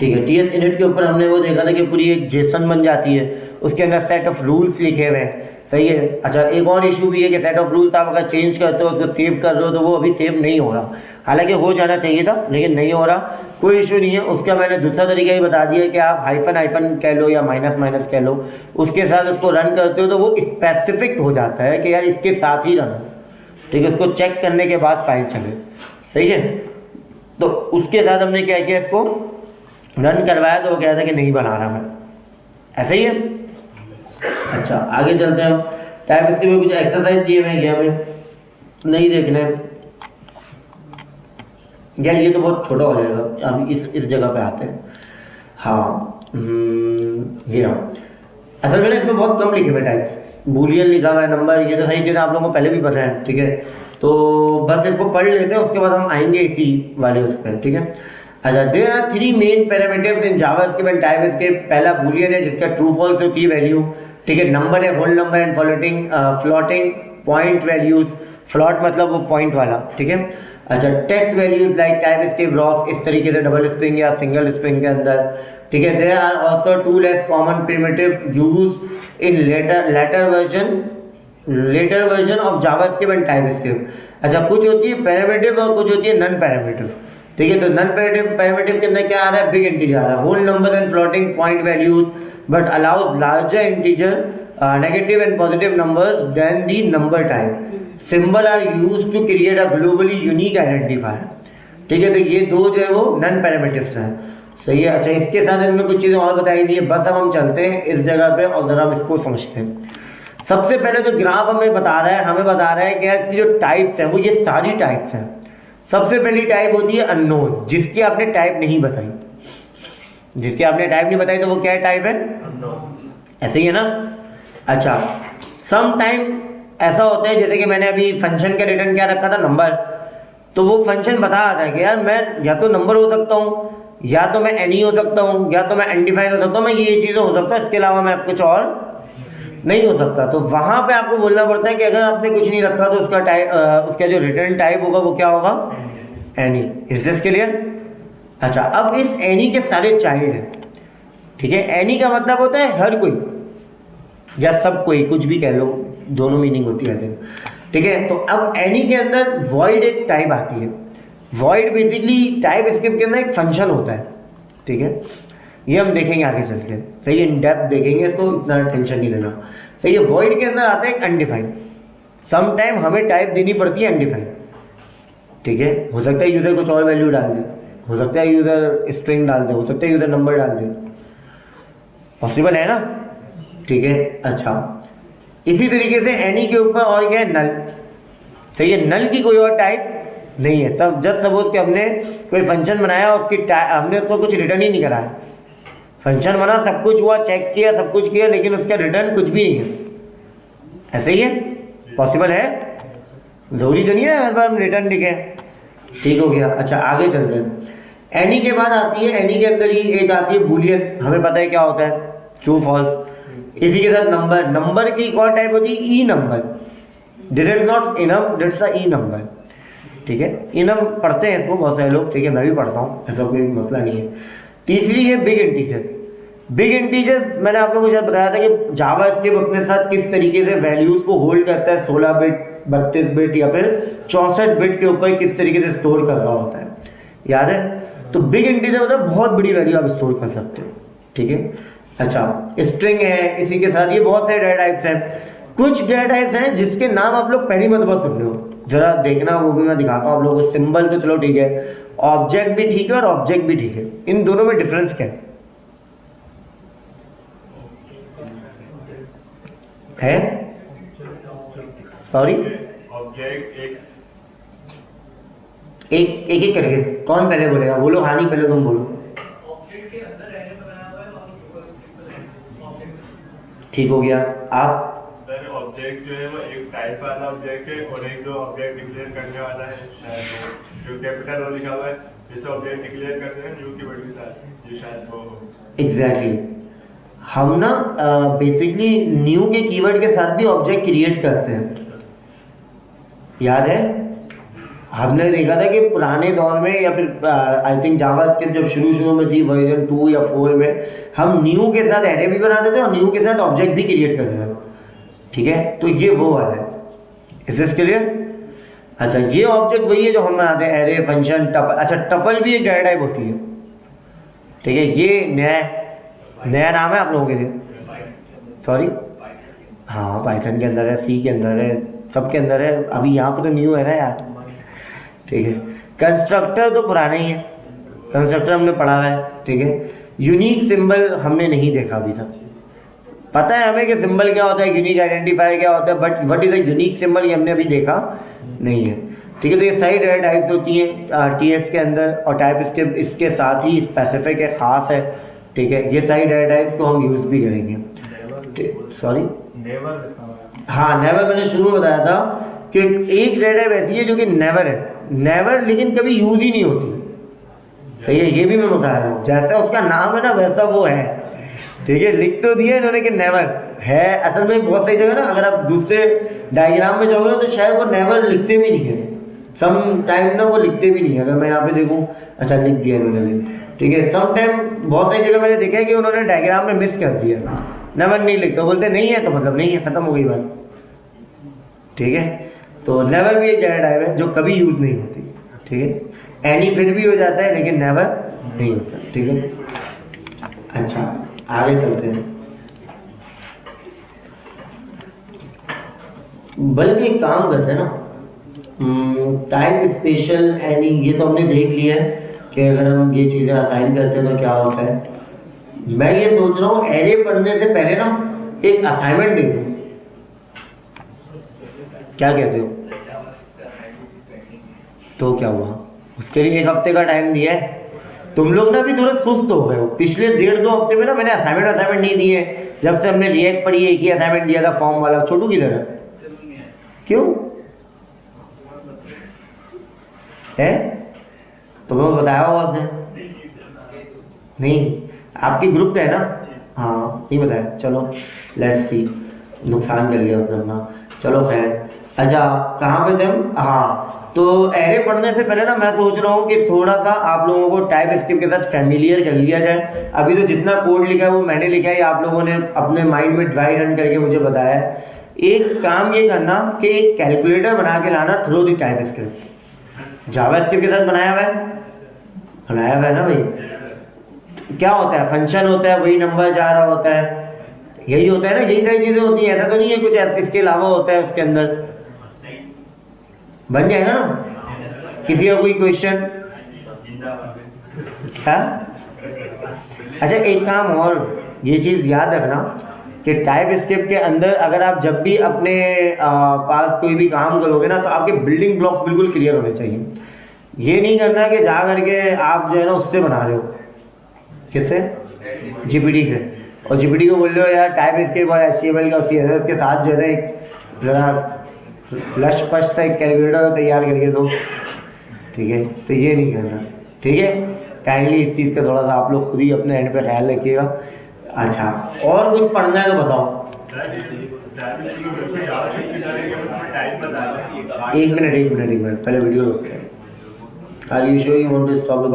Speaker 1: ठीक है। ts init के ऊपर हमने वो देखा था कि पूरी एक जेसन बन जाती है, उसके अंदर सेट ऑफ रूल्स लिखे हुए हैं, सही है। अच्छा, एक और इशू भी है कि सेट ऑफ रूल्स आप अगर चेंज करते हो, उसको सेव कर रहे हो तो वो अभी सेव नहीं हो रहा, हालांकि हो जाना चाहिए था लेकिन नहीं हो रहा। कोई इशू नहीं है, उसका मैंने दूसरा तरीका ही बता दिया कि आप हाइफन कह लो या माइनस कह लो, उसके साथ उसको रन करते हो तो वो स्पेसिफिक हो जाता है कि यार इसके साथ ही रन हो, ठीक है, उसको चेक करने के बाद फाइल चले, सही है। तो उसके साथ हमने क्या किया, इसको रन करवाया तो वो कह रहा था कि नहीं बना रहा मैं, ऐसा ही है। अच्छा, आगे चलते हैं हम। टाइप में कुछ एक्सरसाइज दिए हुए हैं हमें, नहीं देखने यार, ये तो बहुत छोटा हो जाएगा, अभी इस जगह पे आते हैं। हाँ, ये रहा। असल में ना इसमें बहुत कम लिखे हुए टाइप्स, बूलियन लिखा हुआ है, नंबर, ये तो सही चीज़ आप लोगों को पहले भी पता है, ठीक है। तो बस इसको पढ़ लेते हैं, उसके बाद हम आएंगे इसी वाले उस पर, ठीक है। अच्छा, there are 3 main parameters in JavaScript and TypeScript. पहला बूलियन है जिसका ट्रू फॉल्स होती है वैल्यू, ठीक है। नंबर है whole number and floating point values, float मतलब वो पॉइंट वाला, ठीक है। अच्छा, text values like TypeScript blocks, इस तरीके से डबल स्ट्रिंग या सिंगल स्ट्रिंग के अंदर, ठीक है। There are also 2 less common primitive use in later version of JavaScript and TypeScript. अच्छा, कुछ होती है पैरामीटिव और कुछ होती है नॉन पैरामीटिव, ठीक है। तो नॉन पैरामीटिव के अंदर क्या आ रहा है, बिग इंटीजर आ रहा है, whole numbers and floating point values, but allows larger integer, negative and positive numbers then the number type. Symbol are used to create a globally unique identifier, ठीक है। तो ये दो जो है वो नॉन पैरामीटिव्स हैं, सही है। अच्छा, इसके साथ इनमें कुछ चीज़ें और बताई नहीं है, बस अब हम चलते हैं इस जगह पे और ज़रा हम इसको समझते हैं। सबसे पहले जो ग्राफ हमें बता रहा है कि इसकी जो टाइप्स हैं वो ये सारी टाइप्स हैं। सबसे पहली टाइप होती है अननोन, जिसकी आपने टाइप नहीं बताई, तो वो क्या टाइप है, ऐसे ही है ना। अच्छा, सम टाइम ऐसा होता है जैसे कि मैंने अभी फंक्शन का रिटर्न क्या रखा था, नंबर, तो वो फंक्शन बता आता है कि यार मैं या तो नंबर हो सकता हूँ, या तो मैं एनी हो सकता हूँ, या तो मैं अनडिफाइंड हो सकता हूँ, मैं ये चीज़ें हो सकता हूँ, इसके अलावा मैं कुछ और नहीं हो सकता। तो वहाँ पे आपको बोलना पड़ता है कि अगर आपने कुछ नहीं रखा तो उसका टाइप, उसका जो रिटर्न टाइप होगा वो क्या होगा, एनी। Is this clear? अच्छा, अब इस एनी के सारे चाइल्ड हैं, ठीक है। एनी का मतलब होता है हर कोई या सब कोई, कुछ भी कह लो, दोनों मीनिंग होती है, ठीक है। तो अब एनी के अंदर वॉइड एक टाइप आती है। वॉइड बेसिकली टाइप स्क्रिप्ट के अंदर एक फंक्शन होता है, ठीक है। ये हम देखेंगे आगे चल के, सही है, इन डेप्थ देखेंगे इसको, इतना टेंशन नहीं लेना, सही है। वॉइड के अंदर आता है एक अनडिफाइंड, सम टाइम हमें टाइप देनी पड़ती है अनडिफाइंड, ठीक है। हो सकता है यूज़र कुछ और वैल्यू डाल दे, हो सकता है यूज़र स्ट्रिंग डाल दे, हो सकता है यूज़र नंबर डाल दे, पॉसिबल है ना, ठीक है। अच्छा, इसी तरीके से एनी के ऊपर और क्या है, नल, सही है। नल की कोई और टाइप नहीं है। सब जस्ट सपोज कि हमने कोई फंक्शन बनाया, उसकी हमने उसको कुछ रिटर्न ही नहीं करा है। फंक्शन बना, सब कुछ हुआ, चेक किया, सब कुछ किया, लेकिन उसका रिटर्न कुछ भी नहीं है, ऐसे ही है, पॉसिबल है, जरूरी तो नहीं है हर बार हम रिटर्न लिखें, ठीक हो गया। अच्छा, आगे चलते हैं। एनी के बाद आती है, एनी के अंदर ही एक आती है बूलियन, हमें पता है क्या होता है, ट्रू फॉल्स। इसी के साथ नंबर, नंबर की एक और टाइप होती है E number, that is not enum, that's a E number, ठीक है। इनम पढ़ते हैं इसको बहुत सारे लोग, ठीक है, मैं भी पढ़ता हूँ, ऐसा कोई मसला नहीं है। तीसरी है बिग इंटीजर। बिग इंटीजर मैंने आप लोगों को शायद बताया था कि जावास्क्रिप्ट अपने साथ किस तरीके से वैल्यूज को होल्ड करता है, 16 बिट, 32 बिट या फिर 64 बिट के ऊपर किस तरीके से स्टोर कर रहा होता है, याद है। तो बिग इंटीजर मतलब बहुत बड़ी वैल्यू आप स्टोर कर सकते हो, ठीक है। अच्छा, स्ट्रिंग है, इसी के साथ ये बहुत सारे डेटा टाइप्स हैं। कुछ डेटा टाइप्स हैं जिसके नाम आप लोग पहली मरतबा सुन रहे हो, जरा देखना, वो भी मैं दिखाता हूँ आप लोगों को। सिंबल तो चलो ठीक है, ऑब्जेक्ट भी ठीक है और ऑब्जेक्ट भी ठीक है, इन दोनों में डिफरेंस क्या है? सॉरी,
Speaker 5: ऑब्जेक्ट
Speaker 1: एक एक करके कौन पहले बोलेगा? बोलो, हानि पहले तुम बोलो। ठीक हो गया। आप?
Speaker 5: ऑब्जेक्ट जो है वो एक टाइप वाला ऑब्जेक्ट है और एक जो ऑब्जेक्ट डिक्लेयर करने वाला है, शायद जो कैपिटल ओ लिखा हुआ है, जैसे ऑब्जेक्ट डिक्लेयर करते हैं न्यू कीवर्ड के साथ, ये शायद वो हो।
Speaker 1: एग्जैक्टली, हम ना बेसिकली न्यू के कीवर्ड के साथ भी ऑब्जेक्ट क्रिएट करते हैं, याद है। हमने देखा था कि पुराने दौर में या फिर आई थिंक जावास्क्रिप्ट जब शुरू में थी वर्जन 2 या 4 में, हम न्यू के साथ एरे भी बनाते थे और न्यू के साथ ऑब्जेक्ट भी क्रिएट करते थे, ठीक है। तो ये वो वाला है, इज दिस क्लियर? अच्छा, ये ऑब्जेक्ट वही है जो हम बनाते हैं, एरे, फंक्शन, टपल। अच्छा, टपल भी एक डेटा टाइप होती है, ठीक है। ये नया नाम है आप लोगों के लिए, सॉरी। हाँ, पाइथन के अंदर है, सी के अंदर है, सब के अंदर है, अभी यहाँ पर तो न्यू है ना यार, ठीक है। कंस्ट्रक्टर तो पुराना ही है, कंस्ट्रक्टर हमने पढ़ा हुआ है, ठीक है। यूनिक सिंबल हमने नहीं देखा अभी तक। पता है हमें कि सिंबल क्या होता है, यूनिक आइडेंटिफायर क्या होता है, but what is a unique symbol ये हमने अभी देखा नहीं है, ठीक है। तो ये सारी डेटा टाइप्स होती हैं टीएस के अंदर, और टाइप इसके साथ ही स्पेसिफिक है, ख़ास है, ठीक है। ये सारी डेटा टाइप्स को हम यूज़ भी करेंगे। सॉरी, हाँ, नेवर मैंने शुरू में बताया था कि एक डेटा टाइप ऐसी है जो कि नेवर है, नेवर लेकिन कभी यूज़ ही नहीं होती, सही है। ये भी मैं बताया था, जैसा उसका नाम है ना वैसा वो है, ठीक है। लिख तो दिया इन्होंने कि नेवर है, असल में बहुत सही जगह ना, अगर आप दूसरे डायग्राम में जाओगे ना तो शायद वो नेवर लिखते भी नहीं है, सम टाइम ना वो लिखते भी नहीं है। अगर मैं यहाँ पे देखूँ, अच्छा लिख दिया इन्होंने, ठीक है। सम टाइम बहुत सारी जगह मैंने देखा है कि उन्होंने डायग्राम में मिस कर दिया, नेवर नहीं लिखता, बोलते नहीं है तो मतलब नहीं है, खत्म हो गई बात, ठीक है। तो नेवर भी एक डेटा टाइप है जो कभी यूज़ नहीं होती, ठीक है। एनी फिर भी हो जाता है लेकिन नेवर नहीं होता, ठीक है। अच्छा, आगे चलते हैं। बल्कि एक काम करते हैं ना, टाइप स्पेशल एनी, ये तो हमने देख लिया है कि अगर हम ये चीज़ें असाइन करते हैं तो क्या होता है। मैं ये सोच रहा हूँ एरे पढ़ने से पहले ना एक असाइनमेंट दे दूँ, क्या कहते हो? तो क्या हुआ, उसके लिए 1 हफ्ते का टाइम दिया है। तुम लोग ना अभी थोड़े सुस्त हो गए हो, पिछले 1.5-2 हफ्ते में ना मैंने असाइनमेंट नहीं दिए। जब से हमने रिएक्ट पढ़ी एक ही असाइनमेंट दिया था फॉर्म वाला। छोटू किधर है? क्यों है? तुम्हें बताया होगा आपने? नहीं, आपकी ग्रुप का है ना? हाँ, नहीं बताया, चलो लेट्स सी, नुकसान कर लिया उसने अपना, चलो खैर। अच्छा, कहाँ पे थे हम? हाँ, तो एरे पढ़ने से पहले ना मैं सोच रहा हूँ कि थोड़ा सा आप लोगों को टाइप स्क्रिप्ट के साथ फैमिलियर कर लिया जाए। अभी तो जितना कोड लिखा है वो मैंने लिखा है, आप लोगों ने अपने माइंड में ड्राई रन करके मुझे बताया है। एक काम ये करना कि एक कैलकुलेटर बना के लाना through the type script. JavaScript के साथ बनाया हुआ है ना भाई। क्या होता है, फंक्शन होता है, वही नंबर जा रहा होता है, यही होता है ना, यही सारी चीज़ें होती हैं। ऐसा तो नहीं है कुछ इसके अलावा होता है उसके अंदर, बन जाएगा ना? किसी का कोई क्वेश्चन? हाँ? अच्छा, एक काम और, ये चीज़ याद रखना कि टाइप स्क्रिप्ट के अंदर अगर आप जब भी अपने पास कोई भी काम करोगे ना, तो आपके बिल्डिंग ब्लॉक्स बिल्कुल क्लियर होने चाहिए। ये नहीं करना है कि जा करके आप जो है ना उससे बना रहे हो, किससे? जीपीटी से, और जीपीटी को बोल रहे हो यार टाइप स्क्रिप्ट और HTML का CSS के साथ जो है ना एक ज़रा लश पश सा एक कैलकुलेटर तैयार करके दो, ठीक है? तो ये नहीं करना, ठीक है? काइंडली इस चीज़ का थोड़ा सा आप लोग खुद ही अपने एंड पे ख्याल रखिएगा। अच्छा, और कुछ पढ़ना है तो बताओ। एक मिनट पहले वीडियो रोकते हैं। Are you sure you want to stop the